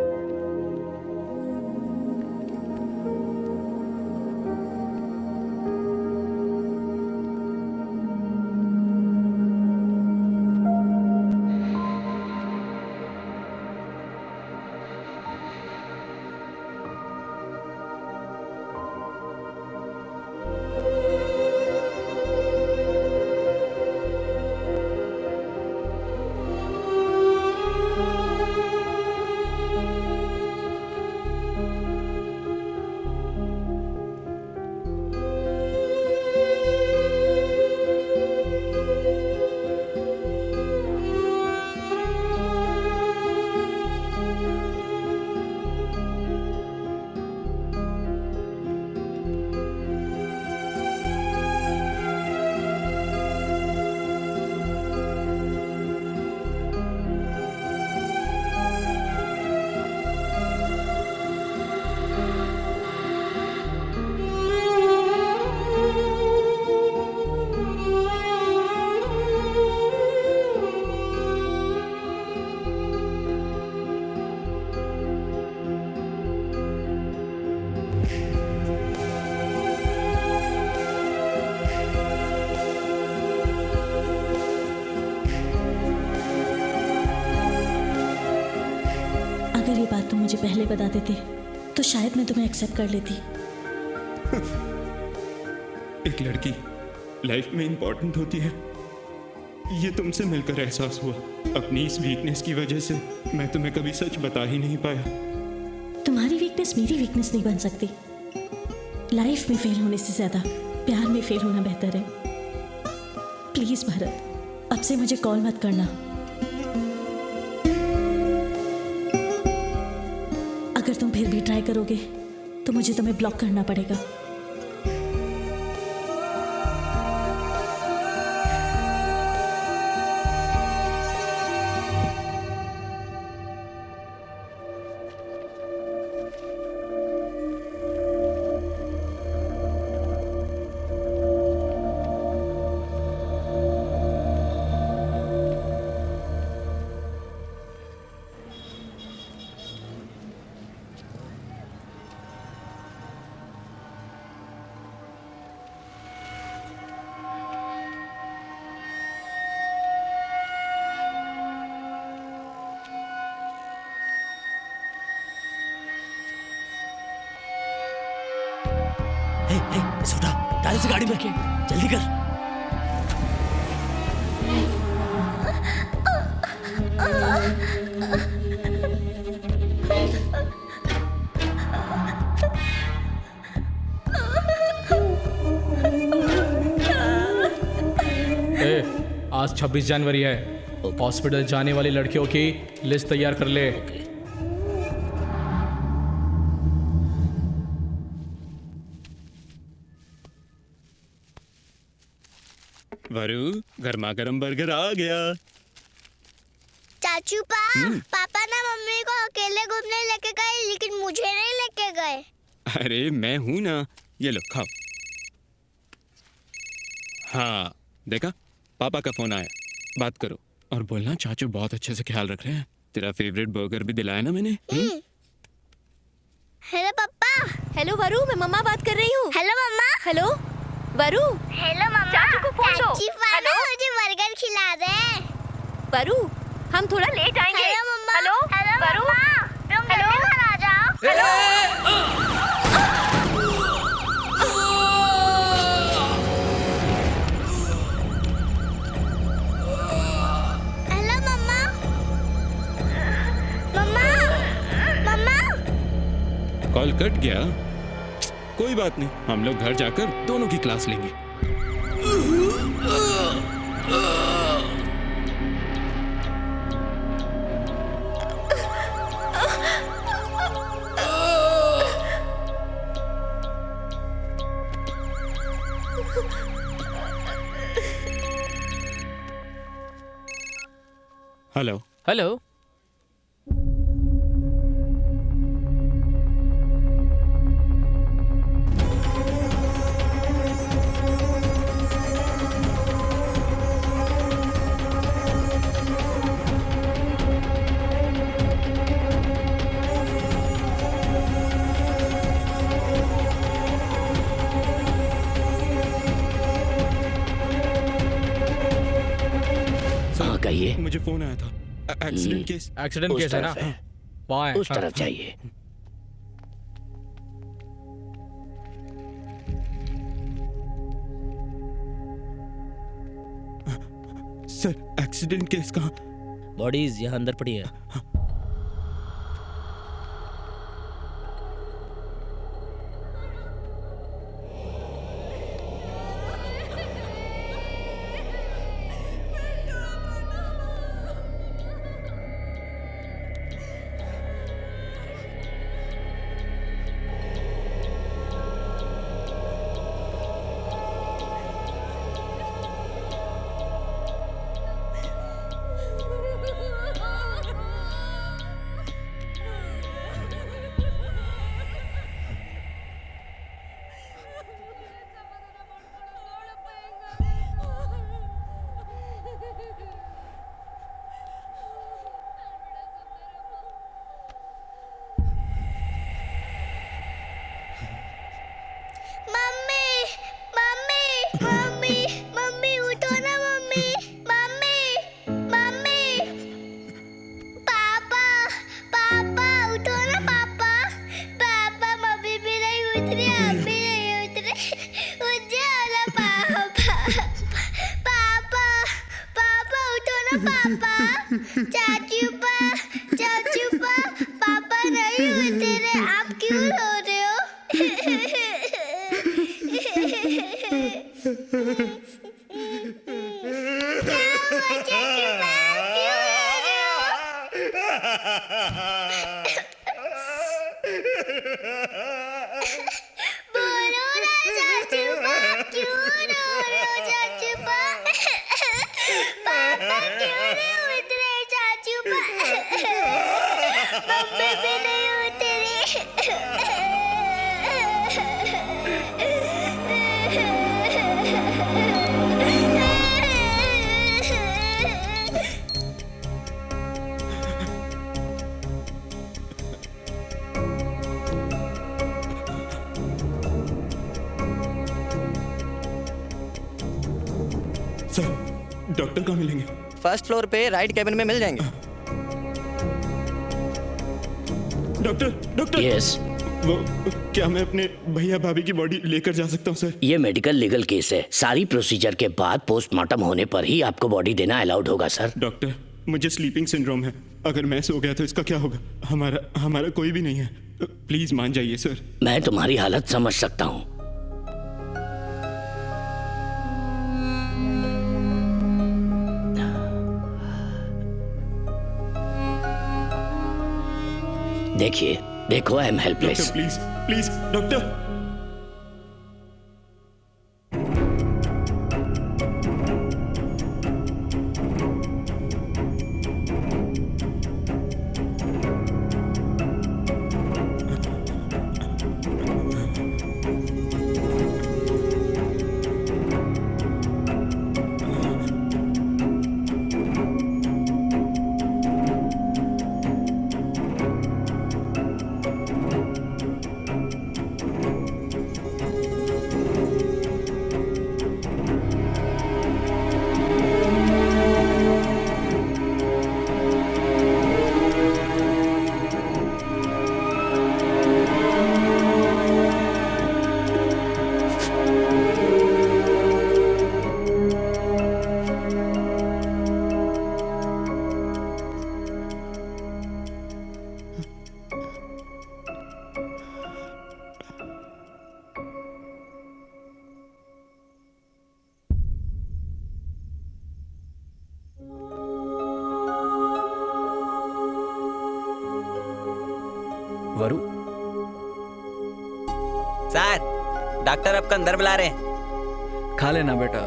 अगर ये बात तुम मुझे पहले बता देते तो शायद मैं तुम्हें एक्सेप्ट कर लेती। एक लड़की लाइफ में इंपॉर्टेंट होती है, ये तुमसे मिलकर एहसास हुआ। अपनी इस वीकनेस की वजह से मैं तुम्हें कभी सच बता ही नहीं पाया। तुम्हारी वीकनेस मेरी वीकनेस नहीं बन सकती। लाइफ में फेल होने से ज्यादा प्यार में फेल होना बेहतर है। प्लीज भरत, अब से मुझे कॉल मत करना। अगर तुम फिर भी ट्राई करोगे तो मुझे तुम्हें ब्लॉक करना पड़ेगा। छोटा डाल से गाड़ी में जल्दी कर। आज 26 जनवरी है। हॉस्पिटल जाने वाली लड़कियों की लिस्ट तैयार कर ले। वरु, गर्मा गर्म बर्गर आ गया। चाचू पापा ना मम्मी को अकेले घूमने लेके गए, लेकिन मुझे नहीं लेके गए। अरे मैं हूं ना, ये लो खाओ। हाँ देखा, पापा का फोन आया, बात करो और बोलना चाचू बहुत अच्छे से ख्याल रख रहे हैं। तेरा फेवरेट बर्गर भी दिलाया ना मैंने। हेलो पापा। हेलो वरु, मैं मम्मा बात कर रही हूँ। हेलो मम्मा। हेलो वरु। हेलो मम्मा। चाचू को फोन दो। चाची पापा मुझे बर्गर खिला दे। वरु, हम थोड़ा लेट आएंगे। हेलो मम्मा। हेलो वरु, तुम जल्दी घर आ जाओ। हेलो मम्मा। मम्मा मम्मा। कॉल कट गया, कोई बात नहीं, हम लोग घर जाकर दोनों की क्लास लेंगे। Hello hello. हाँ कहिए। मुझे फोन आया था, एक्सीडेंट केस। एक्सीडेंट उस केस है ना? तरफ है। वहाँ है। उस तरफ जाइए। सर एक्सीडेंट केस कहाँ? बॉडीज यहाँ अंदर पड़ी है। चाचू पापा नहीं उठ रहे, आप क्यों रो रहे हो? क्या हुआ चाचू पापा, क्यों रो रहे हो? डॉक्टर कहाँ मिलेंगे? फर्स्ट फ्लोर पे राइट कैबिन में मिल जाएंगे। डॉक्टर यस वो क्या मैं अपने भैया भाभी की बॉडी लेकर जा सकता हूँ सर? ये मेडिकल लीगल केस है। सारी प्रोसीजर के बाद पोस्टमार्टम होने पर ही आपको बॉडी देना अलाउड होगा सर। डॉक्टर मुझे स्लीपिंग सिंड्रोम है, अगर मैं सो गया तो इसका क्या होगा? हमारा कोई भी नहीं है, प्लीज मान जाइए सर। मैं तुम्हारी हालत समझ सकता हूँ। देखिए देखो I am helpless. Please please doctor. वरु सर डॉक्टर आपको अंदर बुला रहे हैं। खा लेना बेटा।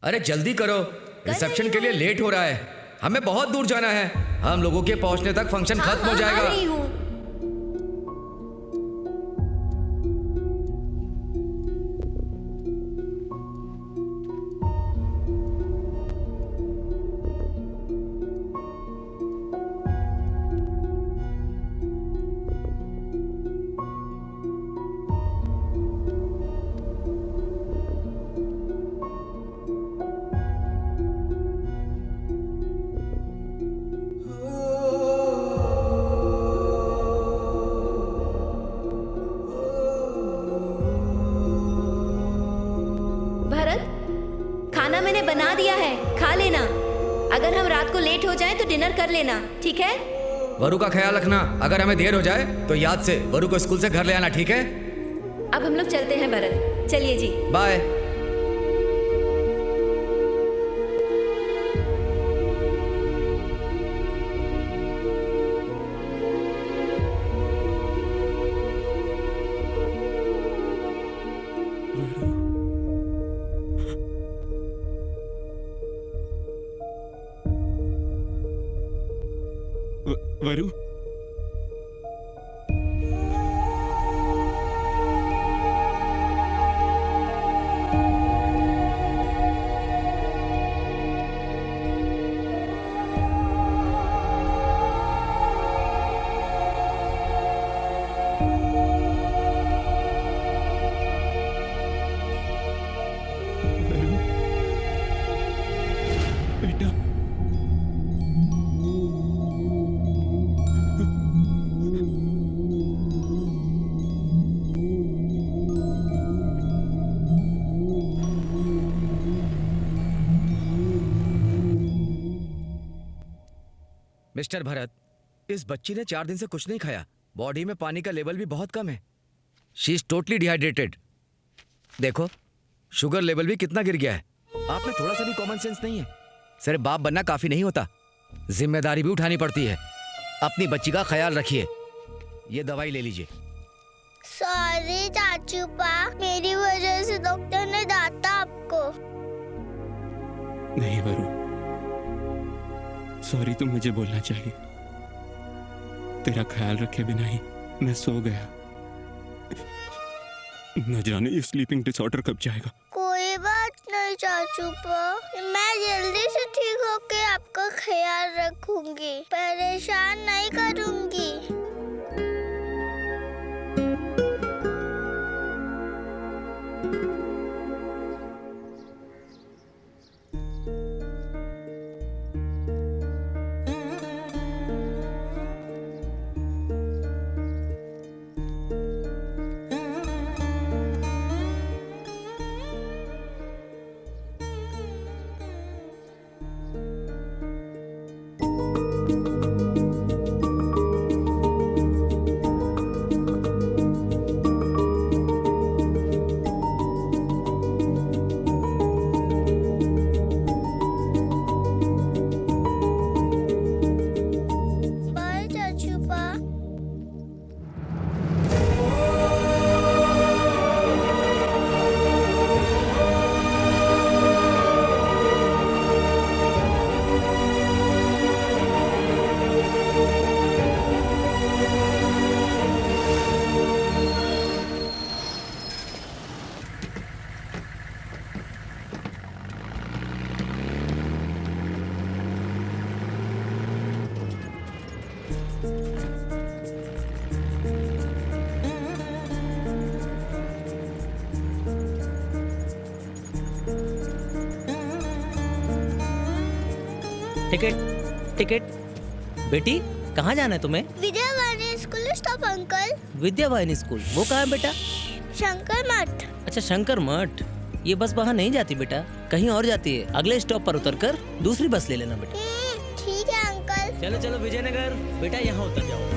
अरे जल्दी करो, रिसेप्शन के लिए लेट हो रहा है। हमें बहुत दूर जाना है। हम लोगों के पहुंचने तक फंक्शन खत्म हो जाएगा। खाना मैंने बना दिया है, खा लेना। अगर हम रात को लेट हो जाएं तो डिनर कर लेना, ठीक है? वरु का ख्याल रखना। अगर हमें देर हो जाए तो याद से वरु को स्कूल से घर ले आना, ठीक है? अब हम लोग चलते हैं भरत। चलिए जी, बाय। वरु मिस्टर भरत, इस बच्ची ने 4 दिन से कुछ नहीं खाया। बॉडी में पानी का लेवल भी बहुत कम है। She is totally dehydrated. देखो शुगर लेवल भी कितना गिर गया है। आप में थोड़ा सा भी कॉमन सेंस नहीं है। सिर्फ बाप बनना काफी नहीं होता, जिम्मेदारी भी उठानी पड़ती है। अपनी बच्ची का ख्याल रखिए। ये दवाई ले लीजिए। सॉरी चाचू पा, मेरी वजह से डॉक्टर ने डांटा आपको। नहीं वरुण, सॉरी तो मुझे बोलना चाहिए। तेरा ख्याल रखे बिना ही मैं सो गया। न जाने ये स्लीपिंग डिसऑर्डर कब जाएगा। कोई बात नहीं चाचू पा, मैं जल्दी से ठीक होके आपका ख्याल रखूंगी, परेशान नहीं करूंगी। बाय चाचू पा। Ticket ticket. बेटी कहाँ जाना है तुम्हें? Vidyavani school stop uncle. Vidyavahini school, वो कहाँ है बेटा? शंकर मठ। अच्छा शंकर मठ। ये बस वहाँ नहीं जाती बेटा, कहीं और जाती है। अगले स्टॉप पर उतरकर दूसरी बस ले लेना बेटा। ठीक है अंकल। चलो चलो विजयनगर। बेटा यहाँ उतर जाओ।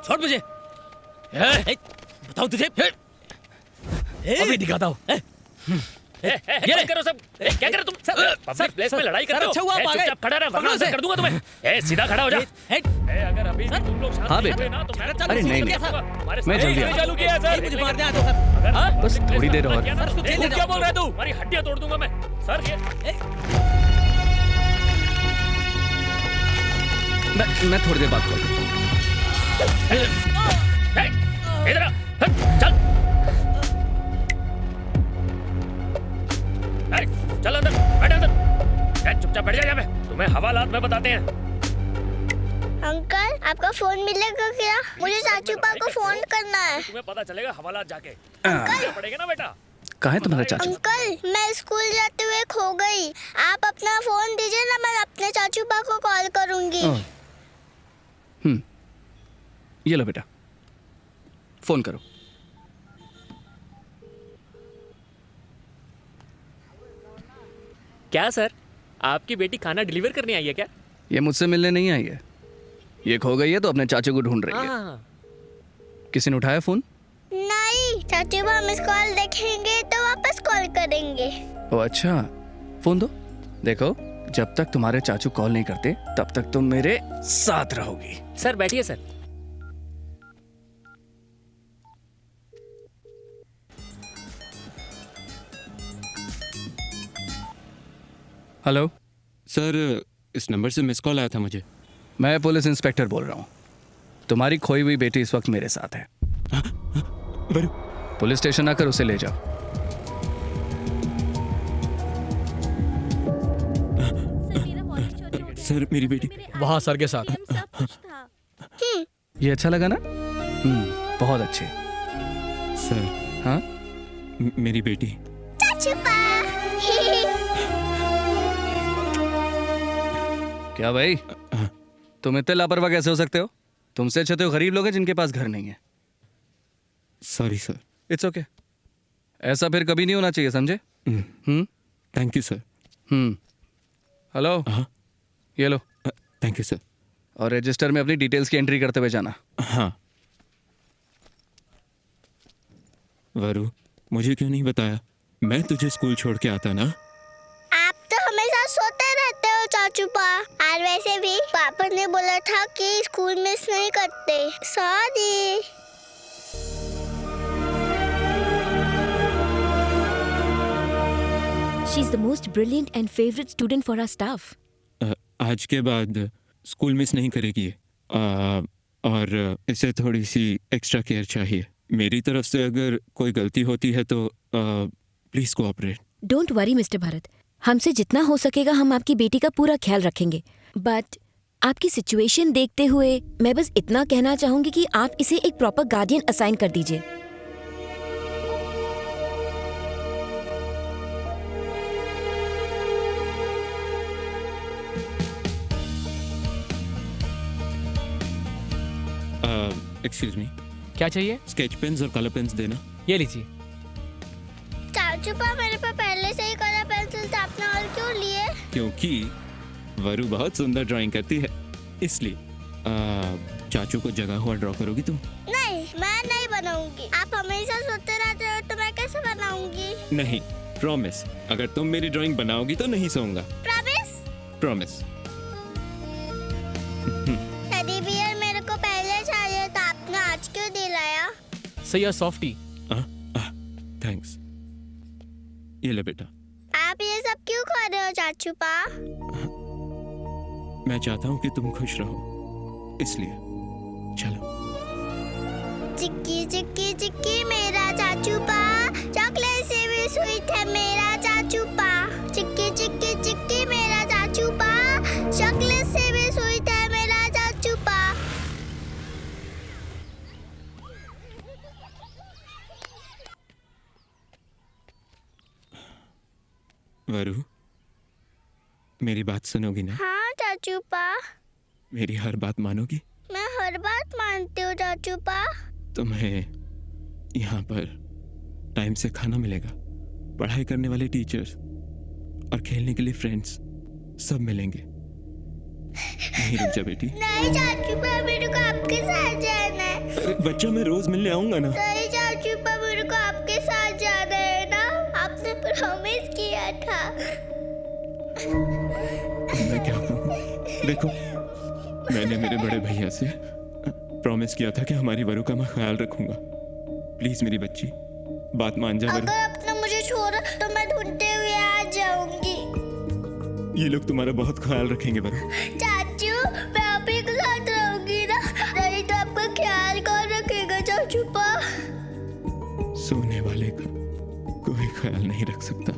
छोड़ मुझे। बताओ तुझे अभी दिखाता हूँ। ये करो सब। क्या कर रहे तुम? पब्लिक प्लेस में लड़ाई कर रहे हो? चुपचाप खड़ा रह वरना कर दूंगा तुम्हें। सीधा खड़ा हो जा। अगर अभी तुम लोग शांत नहीं हुए ना तो मैं अरे नहीं मैं जल्दी आ चालू किया है सर। मुझे मारने आते हो सर। बस थोड़ी देर और। क्या बोल रहा है तू? हमारी हड्डियां तोड़ दूंगा मैं सर। मैं थोड़ी देर बात करता हूँ। इधर चल चल अंदर बैठ अंदर। चुपचाप बैठ जा। यहाँ पे तुम्हें हवालात में बताते हैं। अंकल आपका फोन मिलेगा क्या? मुझे चाचू पा को फोन करना है। तुम्हें पता चलेगा हवालात जाके। अंकल पड़ेगा ना बेटा। कहाँ है तुम्हारा चाचू? अंकल मैं स्कूल जाते हुए खो गई। आप अपना फोन दीजिए ना, मैं अपने चाचू पा को कॉल करूंगी। ये लो बेटा, फोन करो। क्या सर? आपकी बेटी खाना डिलीवर करने आई है क्या? ये मुझसे मिलने नहीं आई है, ये खो गई है तो अपने चाचू को ढूंढ रही है। हाँ। किसी ने उठाया फोन? नहीं, चाचू बा मिस कॉल देखेंगे तो वापस कॉल करेंगे। ओ अच्छा, फोन दो। देखो, जब तक तुम्हारे चाचू कॉल नहीं करते तब तक तुम मेरे साथ रहोगी। सर बैठिए सर। हेलो सर, इस नंबर से मिस कॉल आया था मुझे। मैं पुलिस इंस्पेक्टर बोल रहा हूँ। तुम्हारी खोई हुई बेटी इस वक्त मेरे साथ है। पुलिस स्टेशन आकर उसे ले जाओ। सर मेरी बेटी वहाँ सर के साथ। ये अच्छा लगा ना? बहुत अच्छे। सर। हाँ? मेरी बेटी। चाचू बा। क्या भाई, तुम इतने लापरवाह कैसे हो सकते हो? तुमसे अच्छे तो गरीब लोग हैं जिनके पास घर नहीं है। Sorry sir. It's okay. ऐसा फिर कभी नहीं होना चाहिए, समझे? Thank you sir. हेलो। ये लो। Thank you sir. और रजिस्टर में अपनी डिटेल्स की एंट्री करते हुए जाना। हाँ। वरु, मुझे क्यों नहीं बताया? मैं तुझे स्कूल छोड़ के आता ना। आप तो हमेशा सोते रहते हो चाचू बा। और वैसे भी पापा ने बोला था कि स्कूल मिस नहीं करते। Sorry. She is the most brilliant and favorite student for our staff. आज के बाद स्कूल मिस नहीं करेगी ये। और इसे थोड़ी सी एक्स्ट्रा केयर चाहिए मेरी तरफ से। अगर कोई गलती होती है तो please cooperate. Don't worry mister Bharat, हमसे जितना हो सकेगा हम आपकी बेटी का पूरा ख्याल रखेंगे। बट आपकी सिचुएशन देखते हुए मैं बस इतना कहना चाहूंगी कि आप इसे एक प्रॉपर गार्डियन असाइन कर दीजिए। एक्सक्यूज मी, क्या चाहिए? स्केच पेन्स और कलर पेन्स देना। ये लीजिए। चाचू बा, मेरे पास पहले से ही कलर पेंसिल था, आपने और क्यों लिए? क्योंकि वरु बहुत सुंदर ड्राइंग करती है, इसलिए। चाचू को जगह हुआ ड्रॉ करोगी तुम? नहीं, मैं नहीं बनाऊंगी। आप हमेशा सोते रहते हो तो मैं कैसे बनाऊंगी? नहीं, प्रॉमिस। अगर तुम मेरी ड्राइंग बनाओगी तो नहीं सोऊंगा। प्रॉमिस? प्रॉमिस। टेडी बियर मेरे को पहले चाहिए था, आपने आज क्यों दिलाया? सही है सॉफ्टी। थैंक्स। ये ले बेटा। आप ये सब क्यों खा रहे हो चाचू पा? मैं चाहता हूँ कि तुम खुश रहो, इसलिए। चलो। चिक्की चिक्की चिक्की मेरा चाचू पा, चॉकलेट से भी स्वीट है मेरा चाचू पा। चिक्की चिक्की चिक्की मेरा चाचू पा, चॉकलेट से भी स्वीट है मेरा चाचू पा। वरु, मेरी बात सुनोगी ना? हाँ चाचू पा। मेरी हर बात मानोगी? मैं हर बात मानती हूँ चाचू पा। तुम्हें यहाँ पर टाइम से खाना मिलेगा, पढ़ाई करने वाले टीचर्स और खेलने के लिए फ्रेंड्स सब मिलेंगे। नहीं रुक जा बेटी। नहीं चाचू पा, मेरे को आपके साथ जाना है। अरे बच्चा, मैं रोज मिलने आऊंगा ना। नहीं चाचू पा, मेरे को आपके साथ जाना है ना, आपने प्रॉमिस किया था। मैं क्या कहूँ? देखो, मैंने मेरे बड़े भैया से प्रॉमिस किया था कि हमारी वरु का मैं ख्याल रखूंगा। प्लीज मेरी बच्ची, बात मान जा वरु। अगर आपने मुझे छोड़ा तो मैं ढूंढते हुए आ जाऊंगी। ये लोग तुम्हारा बहुत ख्याल रखेंगे वरु। चाचू, मैं आप ही के साथ रहूंगी ना, नहीं तो आपका ख्याल कौन रखेगा चाचू पा? सोने वाले का कोई ख्याल नहीं रख सकता।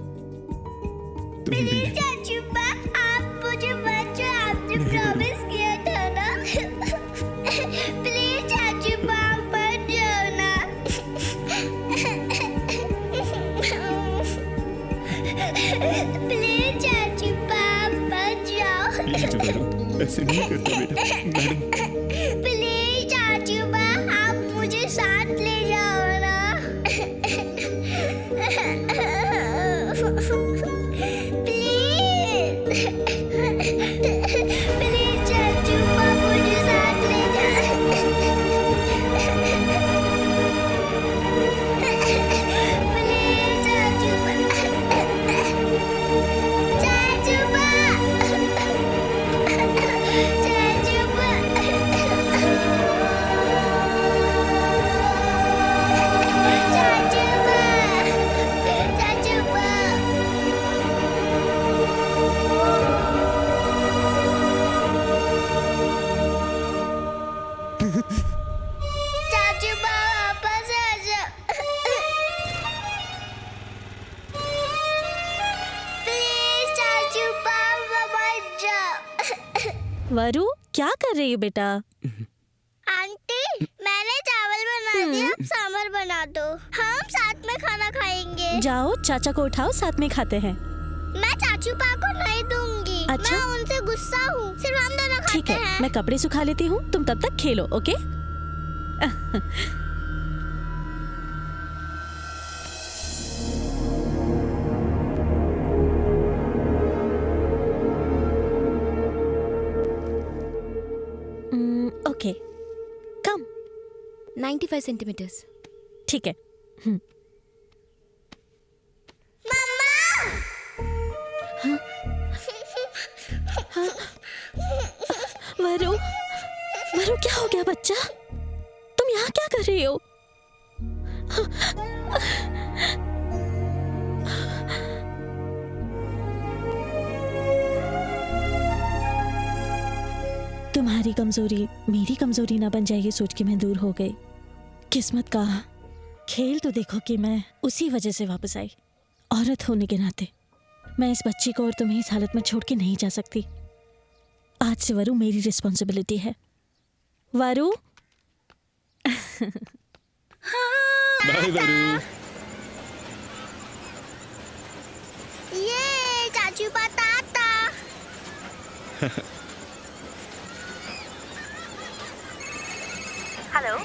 तुम भी नहीं। चाचू पा, आप मुझे बचाओ, आपने प्रॉमिस किया था ना। प्लीज चाचू पा, मत जाओ ना। प्लीज चाचू पा, मत जाओ। प्लीज वरु, ऐसे नहीं करता बेटा। मैडम। प्लीज चाचू पा, आप मुझे साथ ले जाओ ना। प्लीज। वरु क्या कर रही हो बेटा? आंटी मैंने चावल बना दिया, आप सांभर बना दो, हम साथ में खाना खाएंगे। जाओ चाचा को उठाओ, साथ में खाते हैं। मैं चाचू पा को नहीं दूंगी। अच्छा? मैं उनसे गुस्सा हूँ, सिर्फ हम दोनों खाते ठीक है, हैं। मैं कपड़े सुखा लेती हूँ, तुम तब तक खेलो, ओके? ओके, कम 95 सेंटीमीटर्स। ठीक है। वरु, वरु क्या हो गया बच्चा? तुम यहाँ क्या कर रही हो? तुम्हारी कमजोरी मेरी कमजोरी ना बन जाए, ये सोच के मैं दूर हो गई। किस्मत का खेल तो देखो कि मैं उसी वजह से वापस आई। औरत होने के नाते मैं इस बच्ची को और तुम्हें इस हालत में छोड़ के नहीं जा सकती। आज से वरु मेरी रिस्पॉन्सिबिलिटी है। वरु बाय वरु। ये चाचू बताता। हेलो।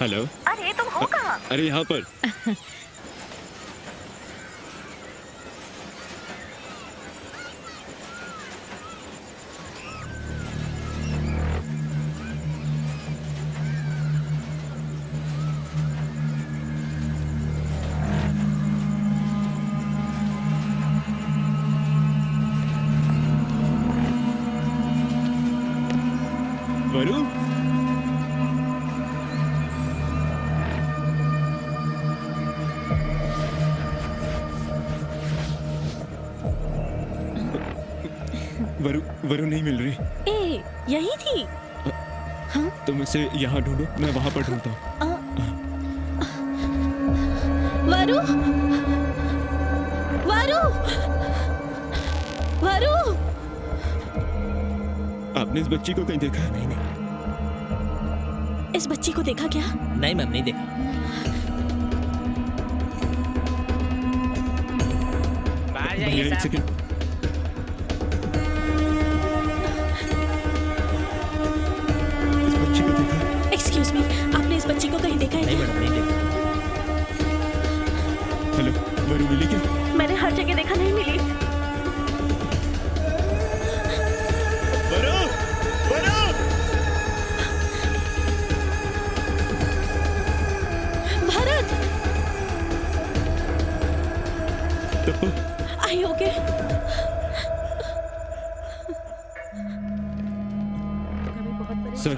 हेलो। अरे तुम हो कहाँ? अरे यहाँ पर। वरु। वरु वरु नहीं मिल रही। ए, यही थी। तुम इसे यहाँ ढूंढो, मैं वहाँ पर ढूंढता हूँ। वरु, वरु, वरु। आपने इस बच्ची को कहीं देखा? नहीं नहीं। इस बच्ची को देखा क्या? नहीं मैम, नहीं देखा। बाहर भैया जाइए एक साहब। सेकंड। एक्सक्यूज मी, आपने इस बच्ची को कहीं देखा है? नहीं मैडम, नहीं देखा। हेलो, वरु मिली क्या? मैंने हर जगह देखा, नहीं मिली। वरु, वरु! भारत, तप्पू, आई ओके? सर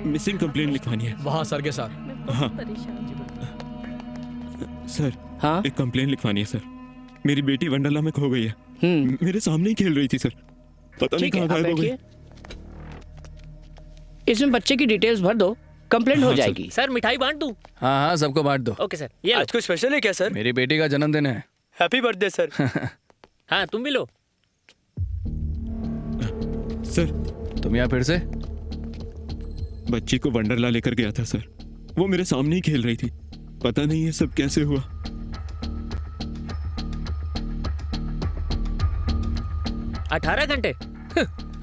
मिसिंग कंप्लेंट लिखवानी है। वहाँ सर के साथ। हाँ सर। हाँ एक कंप्लेंट लिखवानी है सर। मेरी बेटी वंडरला में खो गई है। मेरे सामने ही खेल रही थी सर, पता नहीं कहाँ गायब हो गई। इसमें बच्चे की डिटेल्स भर दो, कंप्लेंट हो जाएगी। सर मिठाई बांट दूं? हाँ हाँ, सबको बांट दो। ओके सर, ये आज कोई स्पेशल है क्या सर? मेरी बेटी का जन्मदिन है। Happy birthday sir. हाँ तुम भी लो। सर तुम यहाँ फिर से? बच्ची को वंडरला लेकर गया था सर, वो मेरे सामने ही खेल रही थी। पता नहीं ये सब कैसे हुआ। अठारह घंटे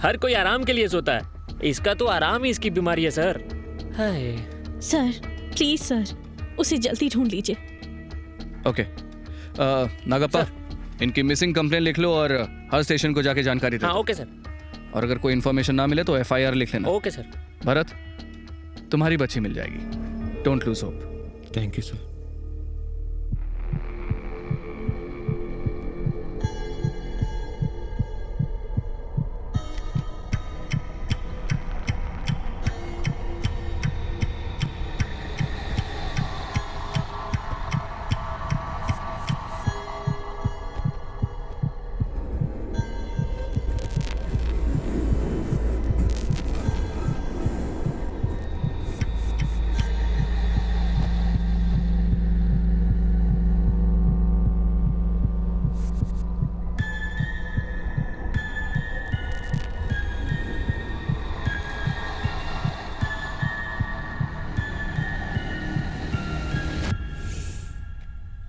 हर कोई आराम के लिए सोता है, इसका तो आराम ही इसकी बीमारी है sir. Hi sir please sir, उसे जल्दी ढूंढ लीजिए। ओके नागप्पा, इनकी मिसिंग कंप्लेंट लिख लो और हर स्टेशन को जाके जानकारी दे। हाँ ओके सर। और अगर कोई इन्फॉर्मेशन ना मिले तो FIR लिख लेना। Okay sir. भरत, तुम्हारी बच्ची मिल जाएगी, don't lose hope. Thank you sir.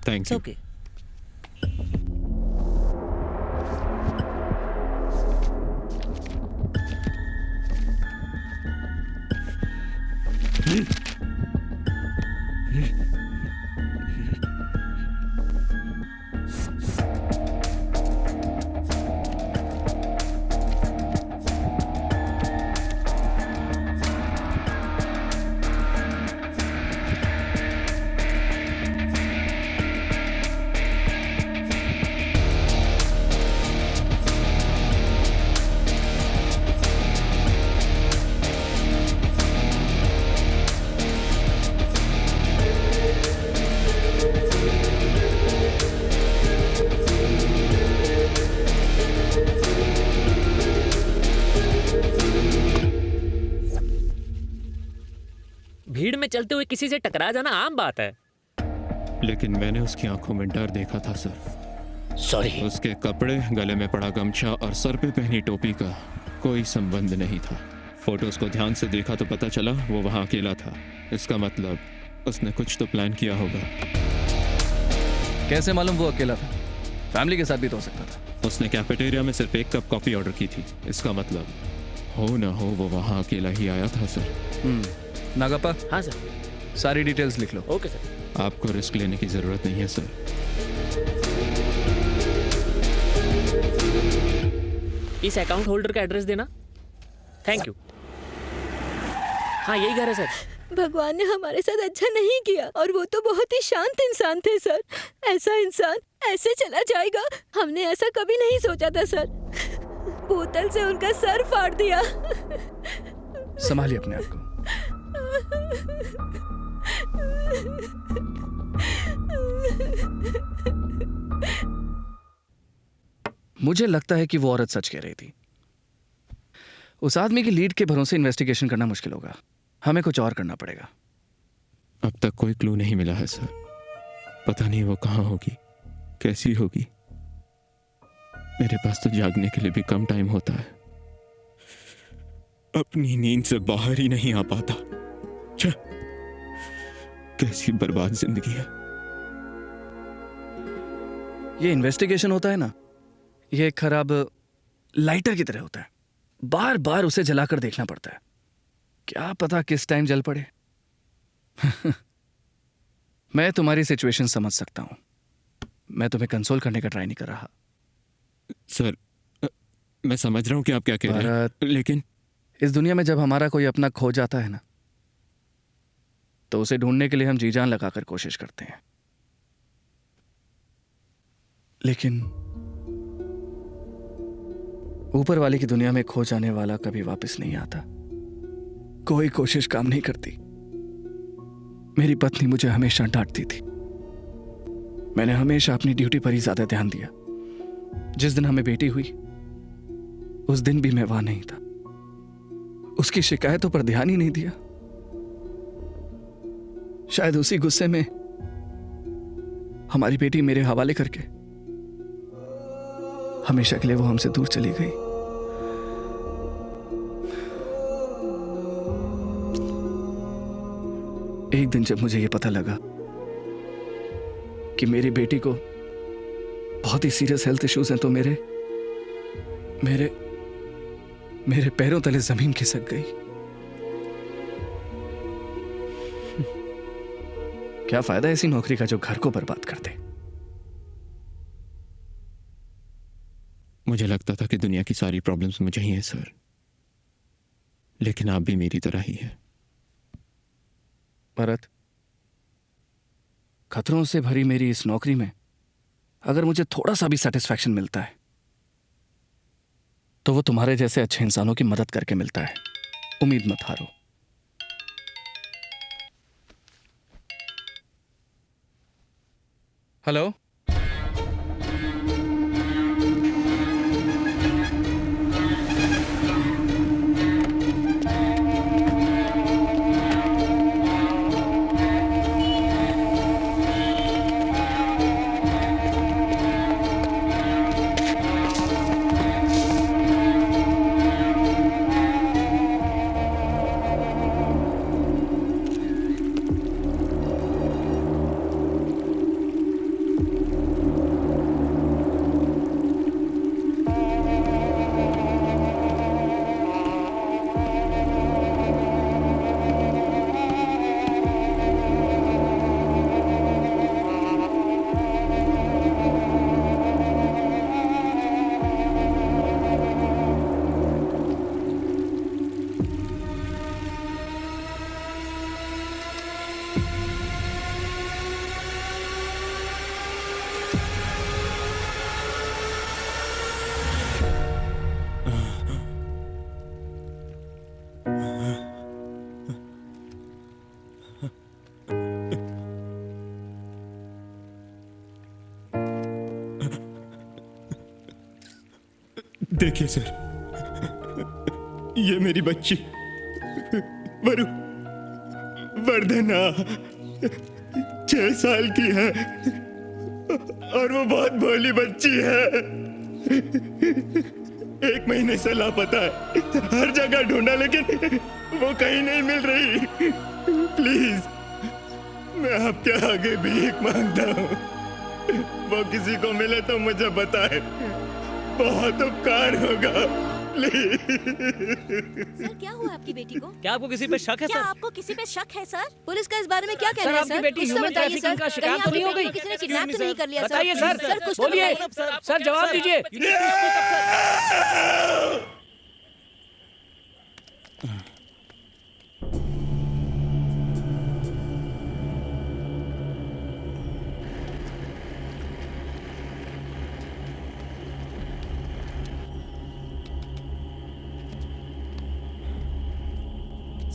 Thank you. Okay. भीड़ में चलते हुए किसी से टकरा जाना आम बात है। लेकिन मैंने उसकी आंखों में डर देखा था सर। सॉरी। उसके कपड़े, गले में पड़ा गमछा और सर पे पहनी टोपी का कोई संबंध नहीं था। फोटोज को ध्यान से देखा तो पता चला वो वहां अकेला था। इसका मतलब उसने कुछ तो प्लान किया होगा। कैसे मालूम वो अकेला था? फैमिली के साथ भी तो हो सकता था। उसने कैफेटेरिया में सिर्फ 1 कप कॉफी ऑर्डर की थी। इसका मतलब हो ना हो वो वहां अकेला ही आया था सर। नागप्पा। हाँ सर। सारी डिटेल्स लिख लो। Okay sir. आपको रिस्क लेने की जरूरत नहीं है सर। इस अकाउंट होल्डर का एड्रेस देना। Thank you. हाँ, यही घर है सर। भगवान ने हमारे साथ अच्छा नहीं किया, और वो तो बहुत ही शांत इंसान थे सर। ऐसा इंसान ऐसे चला जाएगा, हमने ऐसा कभी नहीं सोचा था सर। बोतल से उनका सर फाड़ दिया। संभालिए अपने आप को। मुझे लगता है कि वो औरत सच कह रही थी। उस आदमी की लीड के भरोसे इन्वेस्टिगेशन करना मुश्किल होगा। हमें कुछ और करना पड़ेगा। अब तक कोई क्लू नहीं मिला है सर। पता नहीं वो कहाँ होगी, कैसी होगी। मेरे पास तो जागने के लिए भी कम टाइम होता है। अपनी नींद से बाहर ही नहीं आ पाता। छे, कैसी बर्बाद जिंदगी है। ये इन्वेस्टिगेशन होता है ना, ये एक खराब लाइटर की तरह होता है। बार बार उसे जलाकर देखना पड़ता है। क्या पता किस टाइम जल पड़े। मैं तुम्हारी सिचुएशन समझ सकता हूं। मैं तुम्हें कंसोल करने का ट्राई नहीं कर रहा। सर, मैं समझ रहा हूं कि आप क्या कह रहे हैं, लेकिन इस दुनिया में जब हमारा कोई अपना खो जाता है ना, तो उसे ढूंढने के लिए हम जी जान लगाकर कोशिश करते हैं। लेकिन ऊपर वाले की दुनिया में खो जाने वाला कभी वापस नहीं आता। कोई कोशिश काम नहीं करती। मेरी पत्नी मुझे हमेशा डांटती थी। मैंने हमेशा अपनी ड्यूटी पर ही ज्यादा ध्यान दिया। जिस दिन हमें बेटी हुई, उस दिन भी मैं वहां नहीं था। उसकी शिकायतों पर ध्यान ही नहीं दिया। शायद उसी गुस्से में हमारी बेटी मेरे हवाले करके हमेशा के लिए वो हमसे दूर चली गई। एक दिन जब मुझे यह पता लगा कि मेरी बेटी को बहुत ही सीरियस हेल्थ इश्यूज हैं, तो मेरे पैरों तले जमीन खिसक गई। क्या फायदा ऐसी नौकरी का जो घर को बर्बाद कर दे। मुझे लगता था कि दुनिया की सारी प्रॉब्लम्स मुझे ही हैं सर, लेकिन आप भी मेरी तरह ही है। भरत, खतरों से भरी मेरी इस नौकरी में अगर मुझे थोड़ा सा भी सेटिस्फैक्शन मिलता है, तो वो तुम्हारे जैसे अच्छे इंसानों की मदद करके मिलता है। उम्मीद मत हारो। हेलो, देखिए सर, ये मेरी बच्ची वर्धना 6 साल की है और वो बहुत भोली बच्ची है। 1 महीने से लापता है, हर जगह ढूंढा लेकिन वो कहीं नहीं मिल रही। प्लीज, मैं आपके आगे भीख मांगता हूँ, वो किसी को मिले तो मुझे बताए, बहुत उपकार होगा। सर क्या हुआ आपकी बेटी को? क्या आपको किसी पे शक है क्या सर? आपको किसी पे शक है सर? पुलिस का इस बारे में क्या सर, कहना है आपकी सर? बेटी कुछ तो ह्यूमन बताइए ट्रैफिकिंग सर। का शिकार कहीं तो नहीं हो आपकी गई? बेटी को किसी ने किडनैप तो नहीं कर लिया सर? बताइए सर, सर कुछ तो बोलिए बताइए। सर, जवाब दीजिए।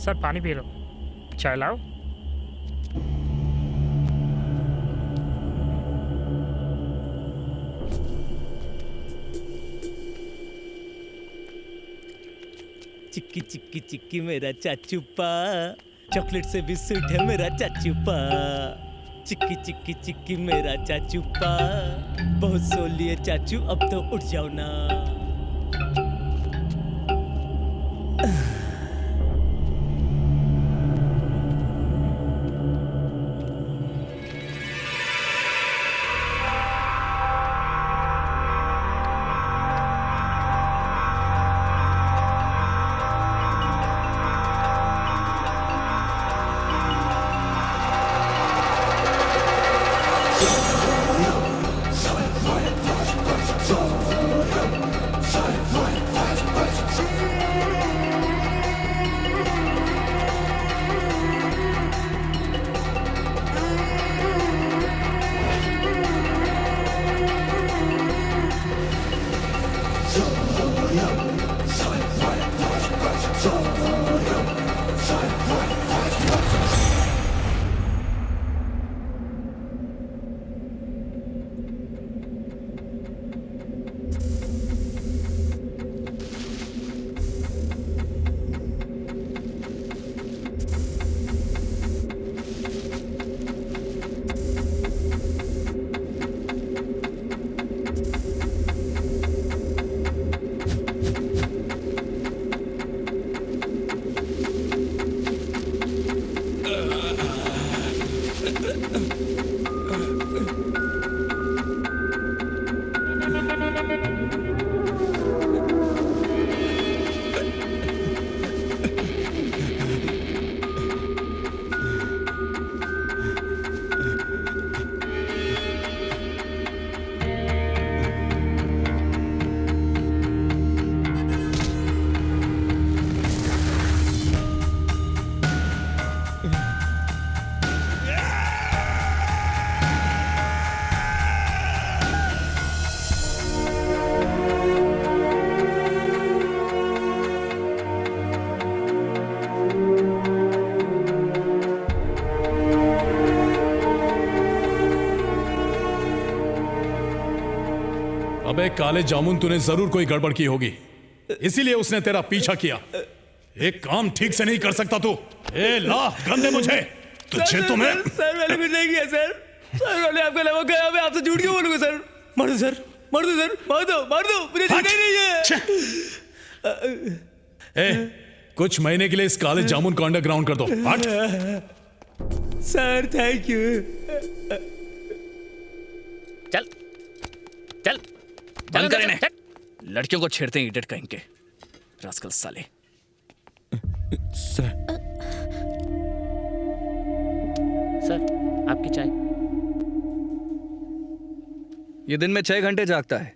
सर पानी पी लो, चाय लाओ। चिक्की चिक्की चिक्की मेरा चाचूपा, चॉकलेट से भी स्वीट है मेरा चाचूपा। चिक्की चिक्की चिक्की मेरा चाचूपा, बहुत सो लिए चाचू, अब तो उठ जाओ ना। अबे काले जामुन, तूने जरूर कोई गड़बड़ की होगी, इसीलिए उसने तेरा पीछा किया। एक काम ठीक से नहीं कर सकता तू? ए ला गन दे मुझे, तुझे तो मैं। सर मैंने कुछ नहीं किया सर, सर मैंने आपके अलावा कहा, मैं आपसे झूठ क्यों बोलूंगा सर? मार दो सर, मार दो सर, मार दो, मुझे जीना ही नहीं है। ए, कुछ महीने के लिए इस काले जामुन को अंडरग्राउंड कर दो। हट। Sir thank you. चल चल बंद करें, लड़कियों को छेड़ते हैं इडियट कहीं के रास्कल साले। सर आपकी चाय। ये दिन में 6 घंटे जागता है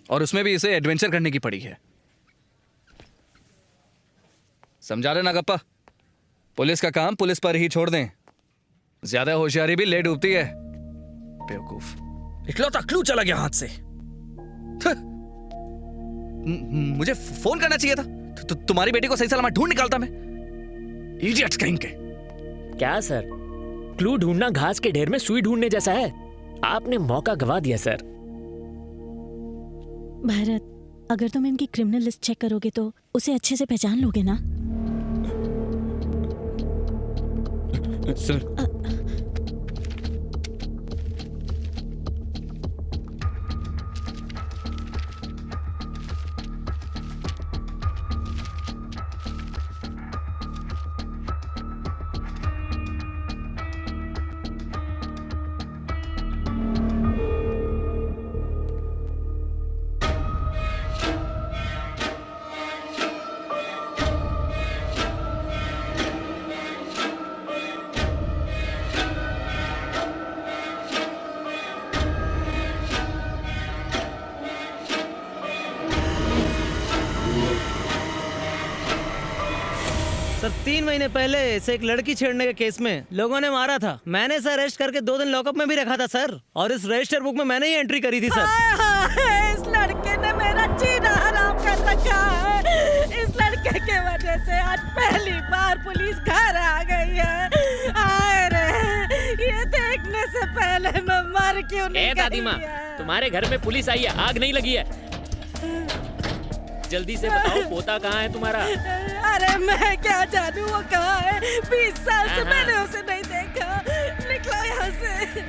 और उसमें भी इसे एडवेंचर करने की पड़ी है। समझा रहे ना गप्पा? पुलिस का काम पुलिस पर ही छोड़ दें, ज्यादा होशियारी भी ले डूबती है। बेवकूफ, इकलौता क्लू चला गया हाथ से। मुझे फोन करना चाहिए था, तुम्हारी बेटी को सही सलामत ढूंढ निकालता मैं। इडियट्स कहीं के। क्या सर, क्लू ढूंढना घास के ढेर में सुई ढूंढने जैसा है। आपने मौका गवा दिया सर। भारत, अगर तुम इनकी क्रिमिनल लिस्ट चेक करोगे तो उसे अच्छे से पहचान लोगे ना? सर सर 3 महीने पहले इसे एक लड़की छेड़ने के केस में लोगों ने मारा था। मैंने इसे अरेस्ट करके 2 दिन लॉकअप में भी रखा था सर, और इस रजिस्टर बुक में मैंने ही एंट्री करी थी सर। इस लड़के ने मेरा जीना हराम कर रखा है। इस लड़के के वजह से आज पहली बार पुलिस घर आ गई है। आए रे, ये देखने से पहले मैं मर क्यों नहीं गई? दादी माँ, तुम्हारे घर में पुलिस आई है, आग नहीं लगी है? जल्दी से बताओ पोता कहाँ है तुम्हारा? अरे मैं क्या जानूं वो कहाँ है? 20 साल से मैंने उसे नहीं देखा। निकलो यहाँ से।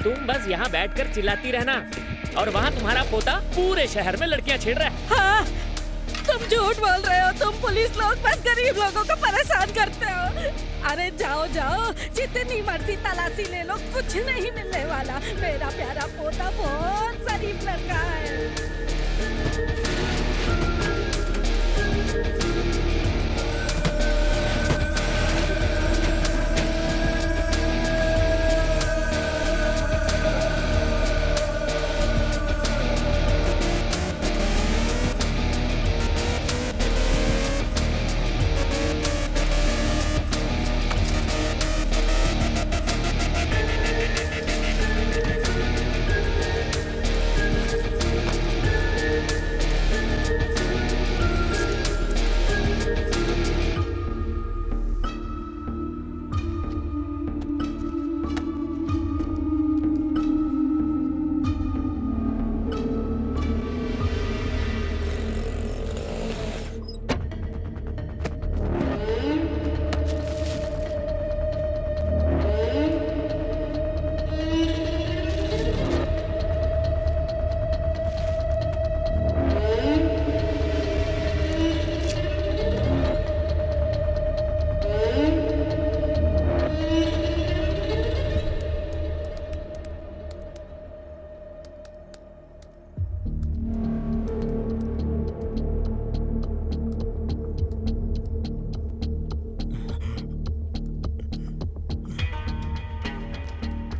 तुम बस यहाँ बैठकर चिल्लाती रहना, और वहाँ तुम्हारा पोता पूरे शहर में लड़कियाँ छेड़ रहा है। हाँ, तुम झूठ बोल रहे हो। तुम पुलिस लोग बस गरीब लोगों को परेशान करते हो। अरे जाओ जाओ, जितनी मर्जी तलाशी ले लो, कुछ नहीं मिलने वाला। मेरा प्यारा पोता बहुत शरीफ लड़का है।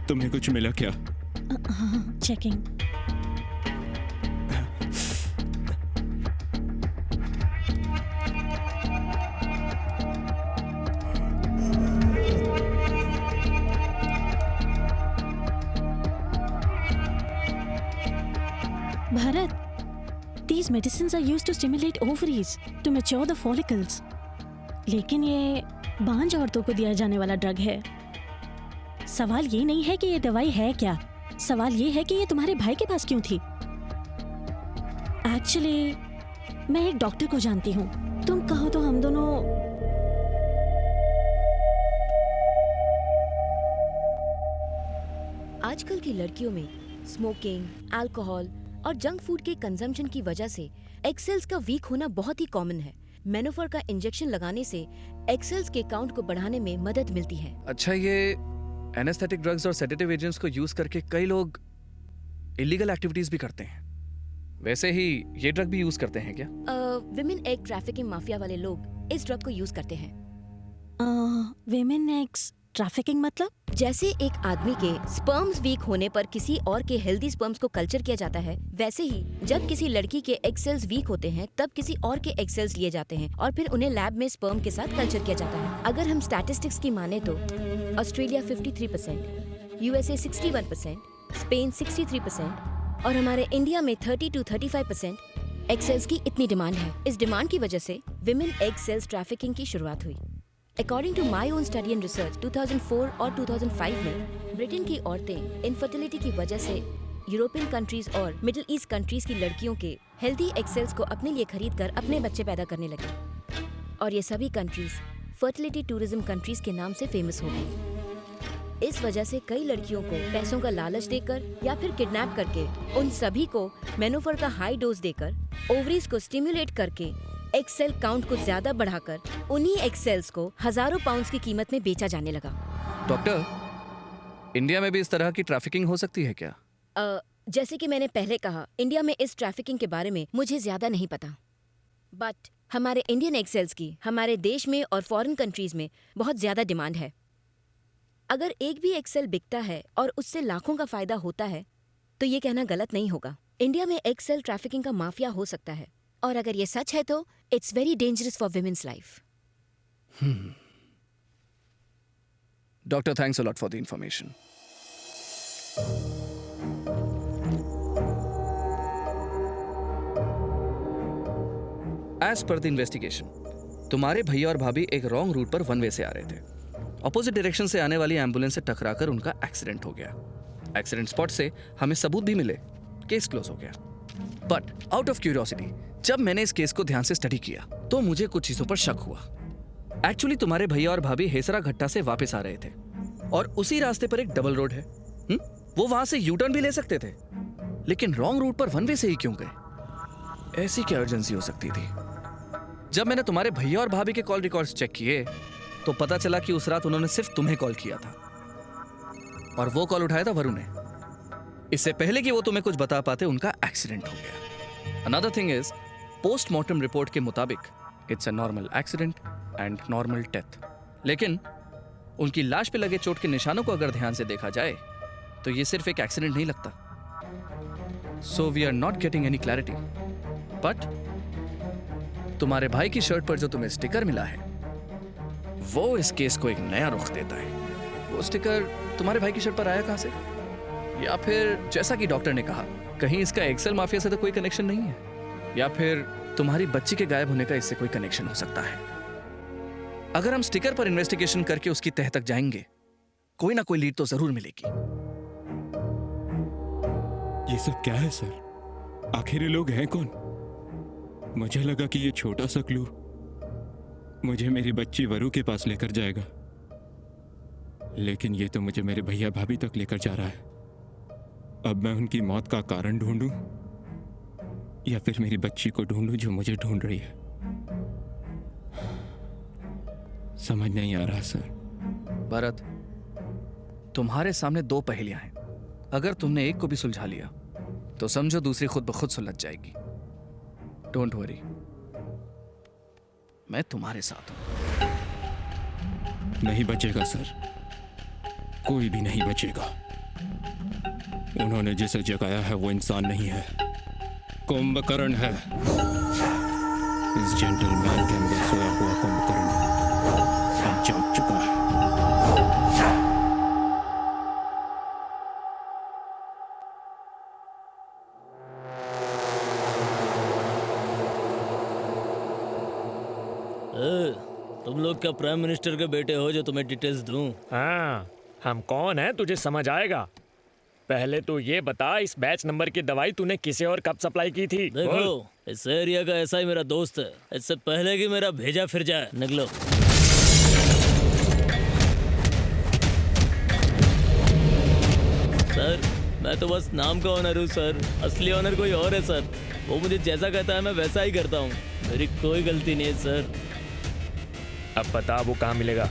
तुम्हें कुछ मिला क्या? Checking. Bharat, these medicines are used to stimulate ovaries to mature the follicles. लेकिन ये बांझ औरतों को दिया जाने वाला ड्रग है। सवाल ये नहीं है कि ये दवाई है क्या, सवाल ये है कि ये तुम्हारे भाई के पास क्यों थी। एक्चुअली मैं एक डॉक्टर को जानती हूँ। तुम कहो तो हम दोनों आजकल की लड़कियों में स्मोकिंग, अल्कोहल और जंक फूड के कंजम्पशन की वजह से एग सेल्स का वीक होना बहुत ही कॉमन है। मेनोफर का इंजेक्शन लगाने से एग सेल्स के काउंट को बढ़ाने में मदद मिलती है। अच्छा, ये एनेस्थेटिक ड्रग्स और सेडेटिव एजेंट्स को यूज करके कई लोग इलीगल एक्टिविटीज भी करते हैं। वैसे ही ये ड्रग भी यूज करते हैं क्या? विमेन एग ट्रैफिकिंग माफिया वाले लोग इस ड्रग को यूज करते हैं। विमेन एग्स ट्रैफिकिंग मतलब? जैसे एक आदमी के स्पर्म्स वीक होने पर किसी और के हेल्दी स्पर्म्स को कल्चर किया जाता है, वैसे ही जब किसी लड़की के एग सेल्स वीक होते हैं तब किसी और के एग सेल्स लिए जाते हैं और फिर उन्हें लैब में स्पर्म के साथ कल्चर किया जाता है। अगर हम स्टैटिस्टिक्स की माने तो ऑस्ट्रेलिया 53%, यूएसए 61%, स्पेन 63% और हमारे इंडिया में 30 to 35% एग सेल्स की इतनी डिमांड है। इस डिमांड की वजह से विमेन एग सेल्स ट्रैफिकिंग की शुरुआत हुई। According to my own study and research, 2004 और 2005 में ब्रिटेन की औरतें इनफर्टिलिटी की वजह से यूरोपियन कंट्रीज और मिडिल ईस्ट कंट्रीज की लड़कियों के हेल्दी एग सेल्स को अपने लिए खरीद कर अपने बच्चे पैदा करने लगे और ये सभी कंट्रीज फर्टिलिटी टूरिज्म कंट्रीज के नाम से फेमस हो गई। इस वजह से कई लड़कियों को पैसों का लालच देकर या फिर किडनैप करके उन सभी को मेनोफर का हाई डोज देकर ओवरीज को स्टिमुलेट करके एग सेल काउंट को ज्यादा बढ़ाकर उन्हीं एग सेल्स को हजारों पाउंड्स की कीमत में बेचा जाने लगा। डॉक्टर, इंडिया में भी इस तरह की ट्रैफिकिंग हो सकती है क्या? जैसे कि मैंने पहले कहा, इंडिया में इस ट्रैफिकिंग के बारे में मुझे ज्यादा नहीं पता, बट हमारे इंडियन एग सेल्स की हमारे देश में और फॉरेन कंट्रीज में बहुत ज्यादा डिमांड है। अगर एक भी एग सेल बिकता है और उससे लाखों का फायदा होता है तो ये कहना गलत नहीं होगा। इंडिया में एग सेल ट्रैफिकिंग का माफिया हो सकता है और अगर ये सच है तो it's very dangerous for women's life. Doctor, thanks a lot for the information. As per the investigation, तुम्हारे भैया और भाभी एक रॉन्ग रूट पर वन वे से आ रहे थे। अपोजिट डायरेक्शन से आने वाली एम्बुलेंस से टकराकर उनका एक्सीडेंट हो गया। एक्सीडेंट स्पॉट से हमें सबूत भी मिले, केस क्लोज हो गया। बट आउट ऑफ क्यूरियोसिटी, जब मैंने इस केस को ध्यान से स्टडी किया तो मुझे कुछ चीजों पर शक हुआ। एक्चुअली तुम्हारे भैया और भाभी हेसरा घट्टा से वापस आ रहे थे और उसी रास्ते पर एक डबल रोड है। वो वहां से यू टर्न भी ले सकते थे, लेकिन रॉन्ग रूट पर वन वे से ही क्यों गए? ऐसी क्या अर्जेंसी हो सकती थी? जब मैंने तुम्हारे भैया और भाभी के कॉल रिकॉर्ड्स चेक किए तो पता चला कि उस रात उन्होंने सिर्फ तुम्हें कॉल किया था और वो कॉल उठाया था वरुण ने। इससे पहले कि वो तुम्हें कुछ बता पाते उनका एक्सीडेंट हो गया। Another thing is, postmortem report के मुताबिक it's a normal accident and normal death, लेकिन उनकी लाश पे लगे चोट के निशानों को अगर ध्यान से देखा जाए तो ये सिर्फ एक एक्सीडेंट नहीं लगता। So we are not getting any clarity. But तुम्हारे भाई की शर्ट पर जो तुम्हें स्टिकर मिला है वो इस केस को एक नया रुख देता है। वो स्टिकर तुम्हारे भाई की शर्ट पर आया कहां से? या फिर जैसा कि डॉक्टर ने कहा, कहीं इसका एक्सेल माफिया से तो कोई कनेक्शन नहीं है, या फिर तुम्हारी बच्ची के गायब होने का इससे कोई कनेक्शन हो सकता है। अगर हम स्टिकर पर इन्वेस्टिगेशन करके उसकी तह तक जाएंगे, कोई ना कोई लीड तो जरूर मिलेगी। ये सब क्या है सर? आखिर ये लोग हैं कौन? मुझे लगा कि ये छोटा सा क्लू मुझे मेरी बच्ची वरु के पास लेकर जाएगा, लेकिन ये तो मुझे मेरे भैया भाभी तक लेकर जा रहा है। अब मैं उनकी मौत का कारण ढूंढूं या फिर मेरी बच्ची को ढूंढूं जो मुझे ढूंढ रही है? समझ नहीं आ रहा सर। भरत, तुम्हारे सामने दो पहेलियां हैं। अगर तुमने एक को भी सुलझा लिया तो समझो दूसरी खुद ब खुद सुलझ जाएगी। डोंट वरी, मैं तुम्हारे साथ हूं। नहीं बचेगा सर, कोई भी नहीं बचेगा। उन्होंने जिसे जगाया है वो इंसान नहीं है, कुंभकर्ण है। इस जेंटलमैन के अंदर सोया हुआ कुंभकर्ण अब जाग चुका है। तुम लोग क्या प्राइम मिनिस्टर के बेटे हो जो तुम्हें डिटेल्स दूं? हाँ, हम कौन हैं तुझे समझ आएगा। पहले तो ये बता, इस बैच नंबर की दवाई तूने किसे और कब सप्लाई की थी? देखो, इस एरिया का ऐसा ही मेरा दोस्त है, इससे पहले कि मेरा भेजा फिर जाए। निकलो। सर, मैं तो बस नाम का ऑनर हूँ सर, असली ऑनर कोई और है सर। वो मुझे जैसा कहता है मैं वैसा ही करता हूँ, मेरी कोई गलती नहीं है सर। अब बता वो कहाँ मिलेगा?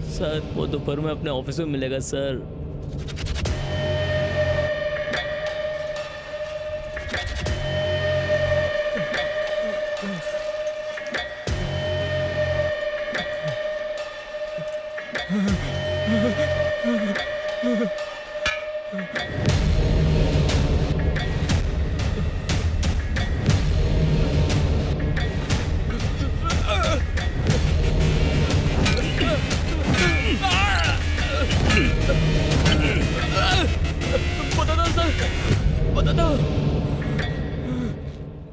सर, वो दोपहर में अपने ऑफिस में मिलेगा सर।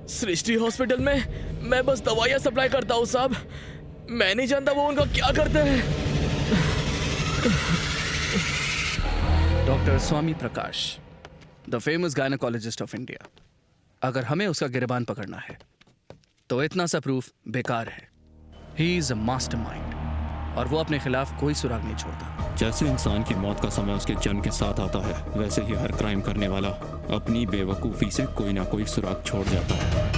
सृष्टि हॉस्पिटल में मैं बस दवाइयाँ सप्लाई करता हूँ साहब, मैं नहीं जानता वो उनका क्या करते हैं। Doctor Swami Prakash, the famous gynaecologist of India. अगर हमें उसका गिरबान पकड़ना है तो इतना सा प्रूफ बेकार है। ही इज अ मास्टरमाइंड और वो अपने खिलाफ कोई सुराग नहीं छोड़ता। जैसे इंसान की मौत का समय उसके जन्म के साथ आता है, वैसे ही हर क्राइम करने वाला अपनी बेवकूफ़ी से कोई ना कोई सुराग छोड़ जाता है।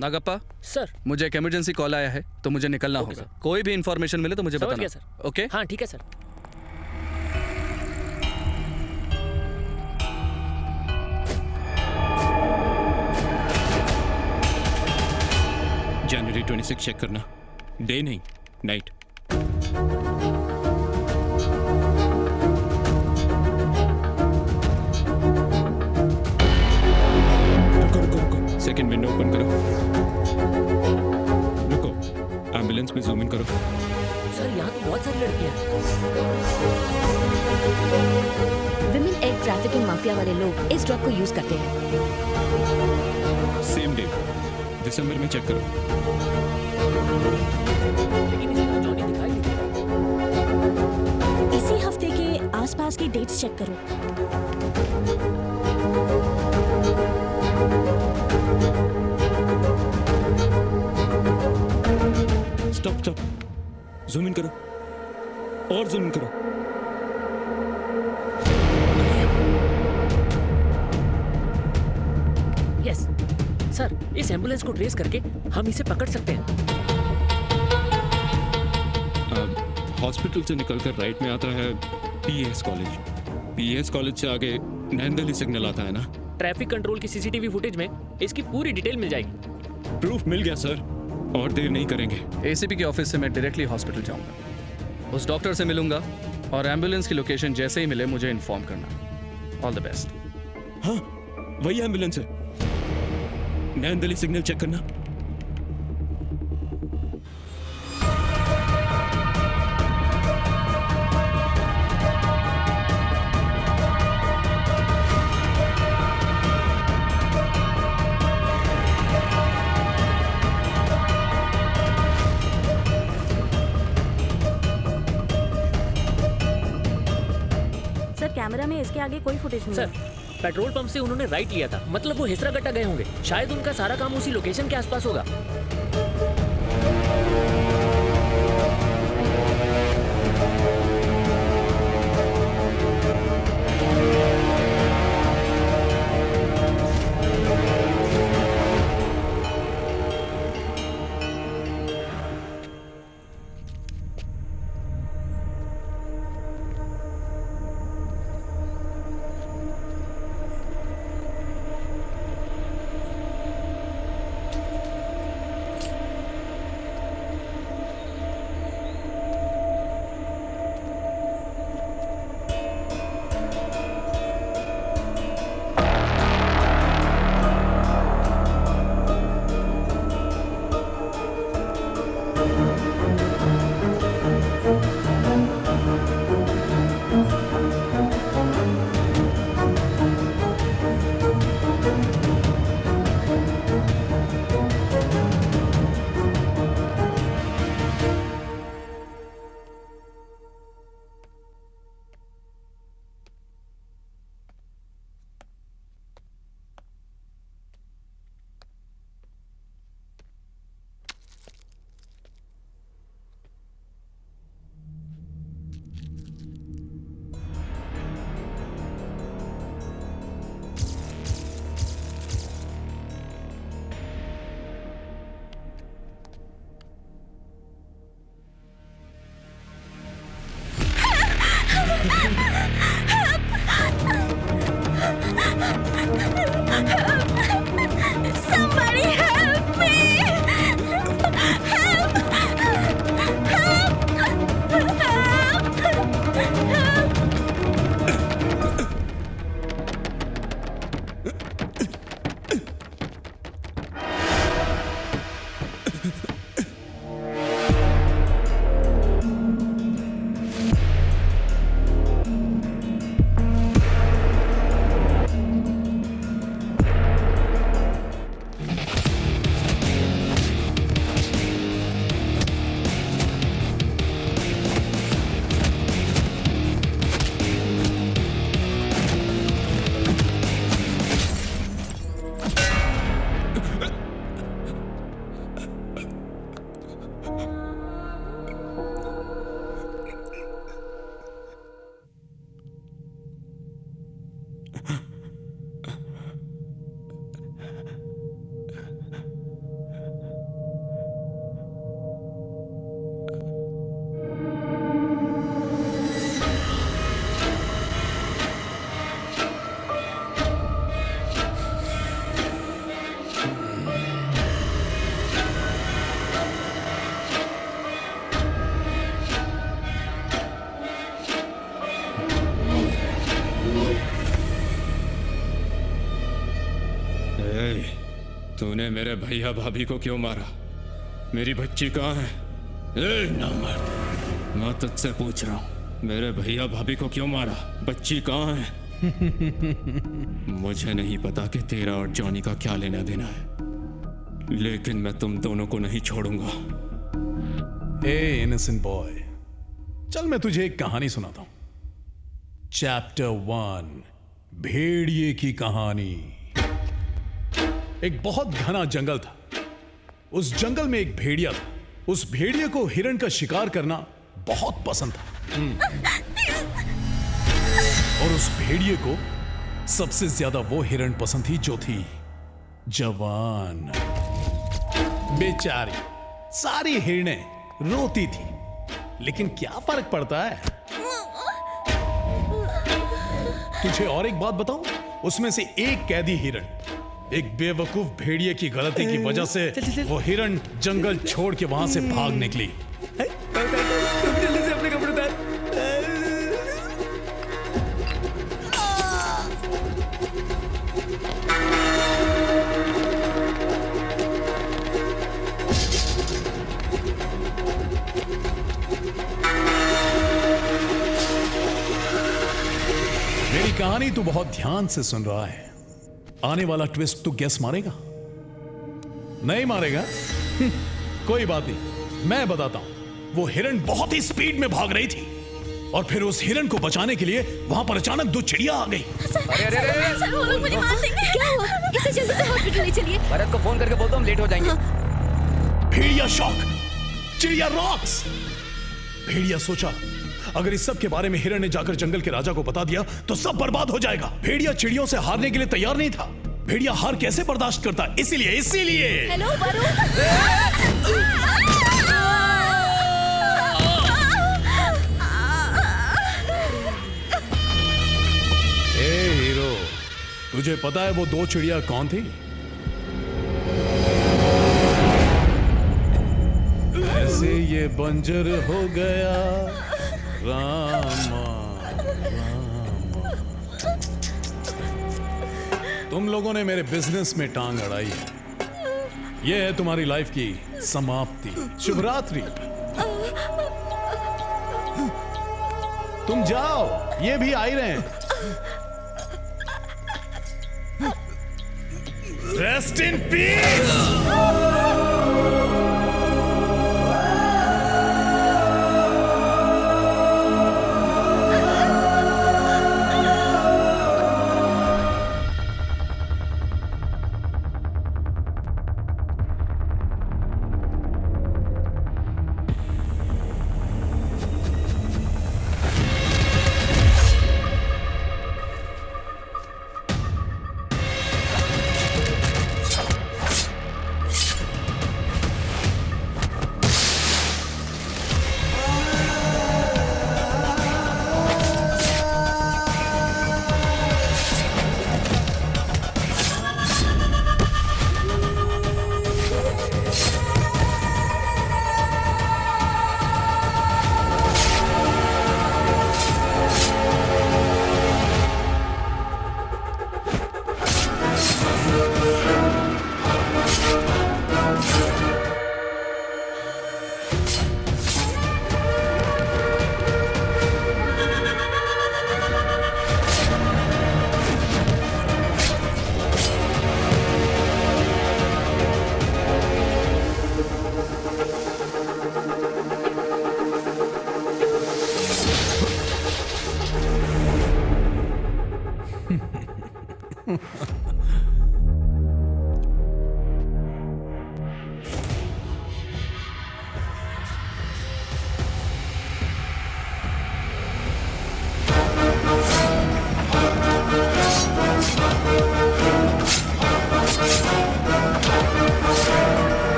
नागप्पा सर, मुझे एक इमरजेंसी कॉल आया है तो मुझे निकलना होगा। कोई भी इंफॉर्मेशन मिले तो मुझे समझ बताना। गया सर। ओके? हाँ ठीक है सर। जनवरी 26 चेक करना, डे नहीं नाइट। सेकंड विंडो ओपन करो। रुको, एम्बुलेंस में जूम इन करो। सर यहाँ तो बहुत सारी लड़कियाँ हैं। विमेन एग ट्रैफिकिंग माफिया वाले लोग इस ड्रग को यूज करते हैं। सेम डे दिसंबर में चेक करो। लेकिन इसमें तो जॉनी दिखाई नहीं दे। इसी हफ्ते के आसपास की डेट्स चेक करो। स्टॉप स्टॉप, जूम इन करो और जूम इन करो। यस सर, इस एम्बुलेंस को ट्रेस करके हम इसे पकड़ सकते हैं। हॉस्पिटल से निकलकर राइट में आता है पीएस कॉलेज। पीएस कॉलेज से आगे नैनदली सिग्नल आता है ना। ट्रैफिक कंट्रोल की सीसीटीवी फुटेज में इसकी पूरी डिटेल मिल जाएगी। प्रूफ मिल गया सर, और देर नहीं करेंगे। एसीपी के ऑफिस से मैं डायरेक्टली हॉस्पिटल जाऊंगा, उस डॉक्टर से मिलूंगा और एम्बुलेंस की लोकेशन जैसे ही मिले मुझे इन्फॉर्म करना। All the best. हाँ, वही एम्बुलेंस है। नैनदली सिग्नल चेक करना। कैमरा में इसके आगे कोई फुटेज नहीं सर, पेट्रोल पंप से उन्होंने राइट लिया था, मतलब वो हिसरागट्टा गए होंगे। शायद उनका सारा काम उसी लोकेशन के आसपास होगा। तूने मेरे भैया भाभी को क्यों मारा? मेरी बच्ची कहाँ है? ए नामर्द, मैं तुझसे पूछ रहा हूँ, मेरे भैया भाभी को क्यों मारा? बच्ची कहाँ है? मुझे नहीं पता कि तेरा और जॉनी का क्या लेना देना है, लेकिन मैं तुम दोनों को नहीं छोड़ूंगा। ए इनोसेंट बॉय, चल मैं तुझे एक कहानी सुनाता हूं। चैप्टर 1, भेड़िए की कहानी। एक बहुत घना जंगल था। उस जंगल में एक भेड़िया था। उस भेड़िए को हिरण का शिकार करना बहुत पसंद था। और उस भेड़िए को सबसे ज्यादा वो हिरण पसंद थी जो थी जवान। बेचारी सारी हिरनें रोती थी, लेकिन क्या फर्क पड़ता है? तुझे और एक बात बताऊं, उसमें से एक कैदी हिरण एक बेवकूफ भेड़िए की गलती की वजह से वो हिरण जंगल छोड़ के वहां से भाग निकली। जल्दी से अपने कपड़े उतार। मेरी कहानी तू बहुत ध्यान से सुन रहा है। आने वाला ट्विस्ट तू गेस मारेगा? नहीं मारेगा? कोई बात नहीं, मैं बताता हूं। वो हिरण बहुत ही स्पीड में भाग रही थी और फिर उस हिरण को बचाने के लिए वहां पर अचानक 2 चिड़िया आ गई। सर, वो लोग मुझे मार देंगे। क्या हुआ? इसे जल्दी से हॉस्पिटल ले चलिए। भरत को फोन करके बोल दो, हम लेट हो जाएंगे। भेड़िया शॉक, चिड़िया रॉक्स। भेड़िया सोचा, अगर इस सब के बारे में हिरण ने जाकर जंगल के राजा को बता दिया तो सब बर्बाद हो जाएगा। भेड़िया चिड़ियों से हारने के लिए तैयार नहीं था। भेड़िया हार कैसे बर्दाश्त करता? इसीलिए हेलो वरुण। ए हीरो, तुझे पता है वो 2 चिड़िया कौन थी? ऐसे ये बंजर हो गया रामा, रामा। तुम लोगों ने मेरे बिजनेस में टांग अड़ाई है। ये है तुम्हारी लाइफ की समाप्ति। शुभ रात्रि। तुम जाओ, ये भी आ ही रहे हैं। Rest in peace.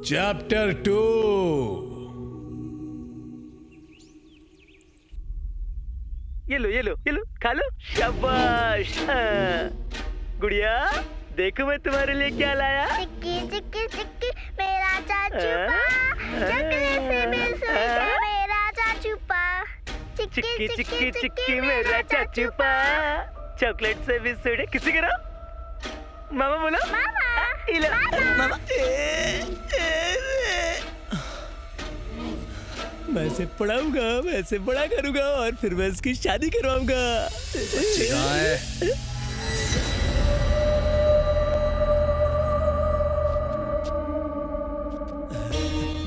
चैप्टर 2। ये लो खा लो। शाबाश। गुड़िया देखो मैं तुम्हारे लिए क्या लाया। चिक्की चिक्की चिक्की मेरा चाचू पा, चकले से भी स्वीट है मेरा चाचू पा। चिक्की चिक्की चिक्की मेरा चाचू पा, चॉकलेट से भी स्वीट है। किसी करो मामा बोलो। मामा। मैं इसे पढ़ाऊंगा, मैं इसे बड़ा करूंगा और फिर मैं इसकी शादी करवाऊंगा।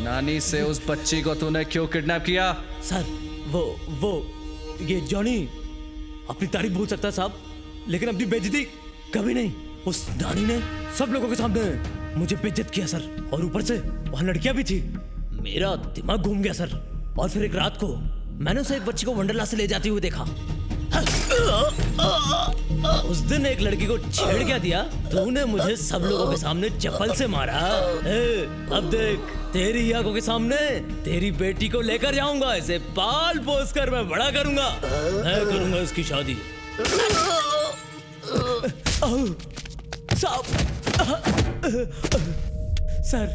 नानी से उस बच्ची को तूने क्यों किडनैप किया? सर वो ये जॉनी अपनी तारीफ भूल सकता है साहब, लेकिन अपनी बेइज्जती कभी नहीं। उस नानी ने सब लोगों के सामने मुझे बेइज्जत किया सर, और ऊपर से वहां लड़कियां भी थी। मेरा दिमाग घूम गया सर। और फिर एक रात को मैंने उसे एक बच्ची को वंडरला से ले जाते हुए देखा। उस दिन एक लड़की को छेड़ क्या दिया तूने, मुझे सब लोगों के सामने चप्पल से मारा। अब देख तेरी ही आंखों के सामने तेरी बेटी को लेकर जाऊंगा, इसे पाल पोस कर मैं बड़ा करूंगा, मैं करूंगा इसकी शादी। सर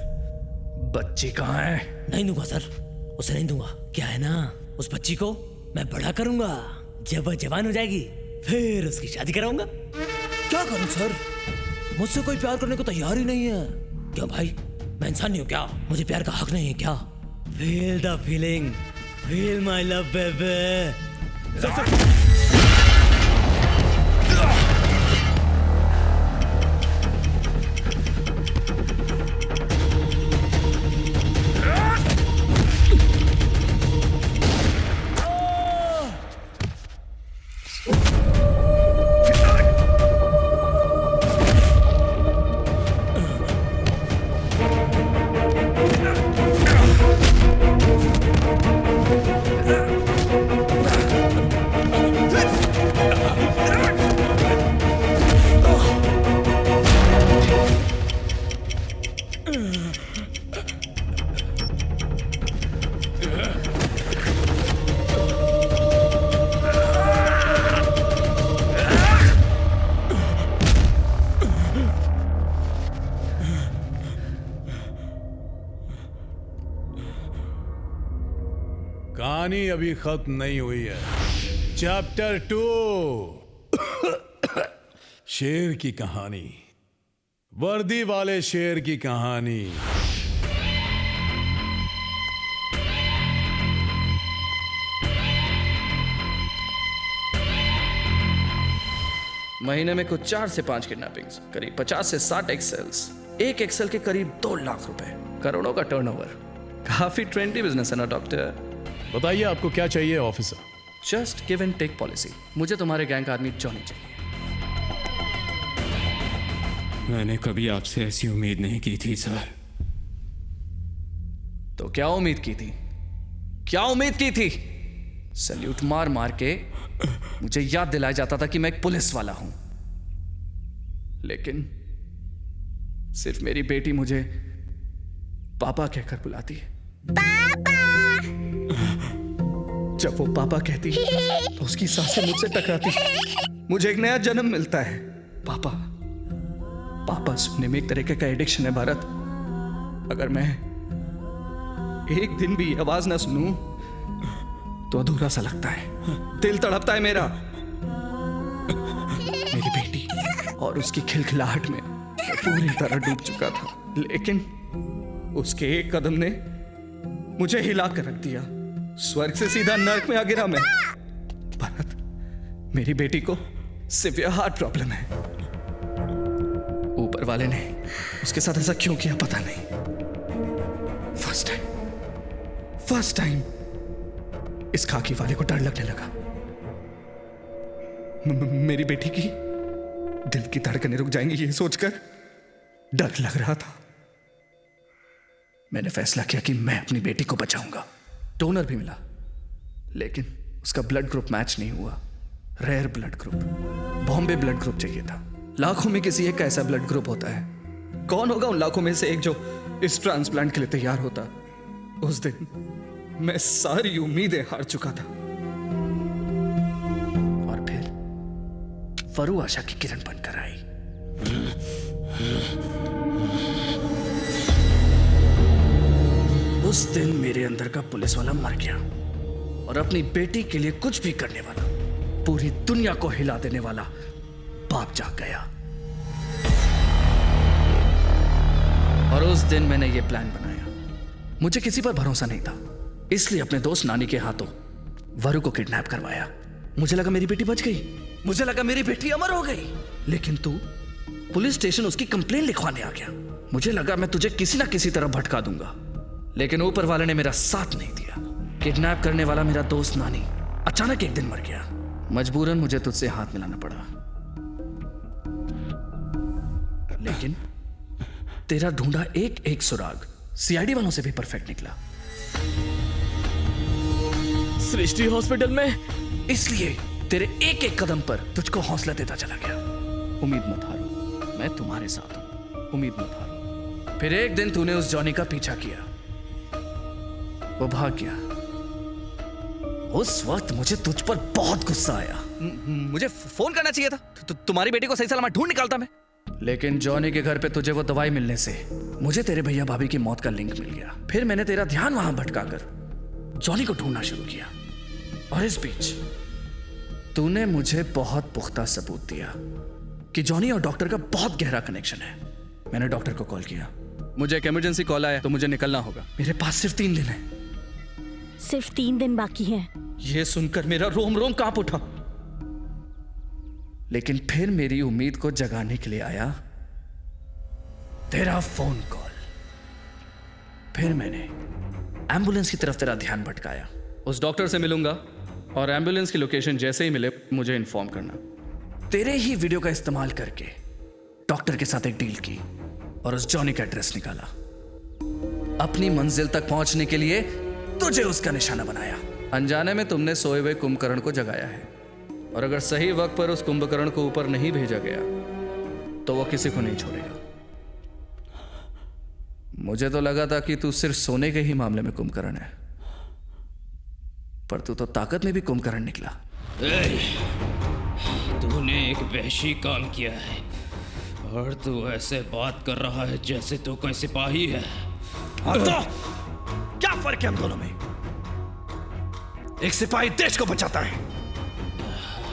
बच्ची कहाँ है? नहीं दूंगा सर, उसे नहीं दूंगा। क्या है ना, उस बच्ची को मैं बड़ा करूंगा, जब वह जवान हो जाएगी फिर उसकी शादी कराऊंगा। क्या करूं सर, मुझसे कोई प्यार करने को तैयार ही नहीं है। क्यों भाई, मैं इंसान नहीं हूं क्या? मुझे प्यार का हक नहीं है क्या? Feel the feeling, feel my love baby. Sir कहानी अभी खत्म नहीं हुई है। चैप्टर 2, शेर की कहानी, वर्दी वाले शेर की कहानी। महीने में कुछ 4 से 5 किडनैपिंग्स, करीब 50 से 60 एक्सेल्स, एक एक्सेल के करीब 2 लाख रुपए, करोड़ों का टर्नओवर। काफी ट्रेंडी बिजनेस है ना डॉक्टर? बताइए आपको क्या चाहिए officer? Just give and take policy. मुझे तुम्हारे गैंग का आदमी जॉनी चाहिए। मैंने कभी आपसे ऐसी उम्मीद नहीं की थी सर। तो क्या उम्मीद की थी? क्या उम्मीद की थी? सैल्यूट मार मार के मुझे याद दिलाया जाता था कि मैं एक पुलिस वाला हूं, लेकिन सिर्फ मेरी बेटी मुझे पापा कहकर बुलाती है। जब वो पापा कहती तो उसकी सांसें मुझसे टकराती, मुझे एक नया जन्म मिलता है। पापा पापा सुनने में एक तरीके का एडिक्शन है भारत। अगर मैं एक दिन भी आवाज ना सुनूं तो अधूरा सा लगता है, दिल तड़पता है मेरा। मेरी बेटी और उसकी खिलखिलाहट में मैं पूरी तरह डूब चुका था, लेकिन उसके एक कदम ने मुझे हिला कर रख दिया। स्वर्ग से सीधा नर्क में आ गिरा मैं। भरत, मेरी बेटी को सिवियर हार्ट प्रॉब्लम है। ऊपर वाले ने उसके साथ ऐसा क्यों किया पता नहीं। फर्स्ट टाइम इस खाकी वाले को डर लगने लगा। मेरी बेटी की दिल की धड़कनें रुक जाएंगी ये सोचकर डर लग रहा था। मैंने फैसला किया कि मैं अपनी बेटी को बचाऊंगा। डोनर भी मिला, लेकिन उसका ब्लड ग्रुप मैच नहीं हुआ। Rare blood group, Bombay blood group चाहिए था। लाखों में किसी एक का ऐसा ब्लड ग्रुप होता है। कौन होगा उन लाखों में से एक जो इस ट्रांसप्लांट के लिए तैयार होता, उस दिन मैं सारी उम्मीदें हार चुका था। और फिर वरु आशा की किरण बनकर आई। उस दिन मेरे अंदर का पुलिस वाला मर गया और अपनी बेटी के लिए कुछ भी करने वाला, पूरी दुनिया को हिला देने वाला बाप जाग गया। और उस दिन मैंने ये प्लान बनाया। मुझे किसी पर भरोसा नहीं था, इसलिए अपने दोस्त नानी के हाथों वरु को किडनैप करवाया। मुझे लगा मेरी बेटी बच गई, मुझे लगा मेरी बेटी अमर हो गई। लेकिन तू पुलिस स्टेशन उसकी कंप्लेन लिखवाने आ गया। मुझे लगा मैं तुझे किसी ना किसी तरह भटका दूंगा, लेकिन ऊपर वाले ने मेरा साथ नहीं दिया। किडनैप करने वाला मेरा दोस्त नानी अचानक एक दिन मर गया। मजबूरन मुझे तुझसे हाथ मिलाना पड़ा, लेकिन तेरा ढूंढा एक एक सुराग सीआईडी वालों से भी परफेक्ट निकला। सृष्टि हॉस्पिटल में, इसलिए तेरे एक एक कदम पर तुझको हौसला देता चला गया। उम्मीद मत हारो, मैं तुम्हारे साथ हूं, उम्मीद मत हारो। फिर एक दिन तूने उस जॉनी का पीछा किया, वो भाग गया। उस वक्त मुझे तुझ पर बहुत गुस्सा आया। मुझे फोन करना चाहिए था, तुम्हारी बेटी को सही सलामत ढूंढ निकालता मैं। लेकिन जॉनी के घर पे तुझे वो दवाई मिलने से मुझे तेरे भैया भाभी की मौत का लिंक मिल गया। फिर मैंने तेरा ध्यान वहां भटकाकर जॉनी को ढूंढना शुरू किया। और इस बीच तूने मुझे बहुत पुख्ता सबूत दिया कि जॉनी और डॉक्टर का बहुत गहरा कनेक्शन है। मैंने डॉक्टर को कॉल किया, मुझे एक इमरजेंसी कॉल आया तो मुझे निकलना होगा। मेरे पास सिर्फ 3 दिन है। सिर्फ 3 दिन बाकी हैं। यह सुनकर मेरा रोम रोम कांप उठा। लेकिन फिर मेरी उम्मीद को जगाने के लिए आया तेरा फोन कॉल। फिर मैंने एम्बुलेंस की तरफ तेरा ध्यान भटकाया। उस डॉक्टर से मिलूंगा और एम्बुलेंस की लोकेशन जैसे ही मिले मुझे इन्फॉर्म करना। तेरे ही वीडियो का इस्तेमाल करके डॉक्टर के साथ एक डील की और उस जॉनी का एड्रेस निकाला। अपनी मंजिल तक पहुंचने के लिए तुझे उसका निशाना बनाया। अनजाने में तुमने सोए हुए कुंभकर्ण को जगाया है, और अगर सही वक्त पर उस कुंभकर्ण को ऊपर नहीं भेजा गया तो वो किसी को नहीं छोड़ेगा। मुझे तो लगा था कि तू सिर्फ सोने के ही मामले में कुंभकर्ण है, पर तू तो ताकत में भी कुंभकर्ण निकला। तूने एक वहशी काम किया है और तू ऐसे बात कर रहा है जैसे तू कोई सिपाही है। तो क्या फर्क है हम दोनों में? एक सिपाही देश को बचाता है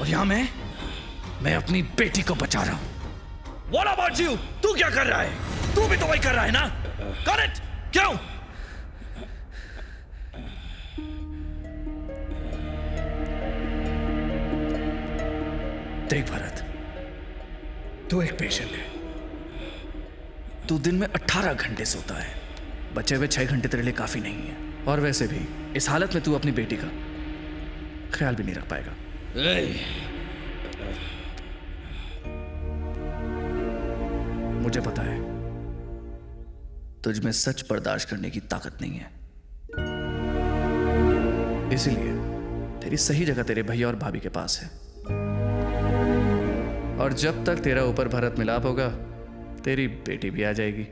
और यहां मैं अपनी बेटी को बचा रहा हूं। What about you? तू क्या कर रहा है? तू भी तो वही कर रहा है ना? Got it? क्यों? देख भरत, तू एक पेशेंट है। तू दिन में 18 घंटे सोता है, बचे हुए 6 घंटे तेरे लिए काफी नहीं है। और वैसे भी इस हालत में तू अपनी बेटी का ख्याल भी नहीं रख पाएगा। मुझे पता है तुझ में सच बर्दाश्त करने की ताकत नहीं है, इसीलिए तेरी सही जगह तेरे भैया और भाभी के पास है। और जब तक तेरा ऊपर भरत मिलाप होगा तेरी बेटी भी आ जाएगी।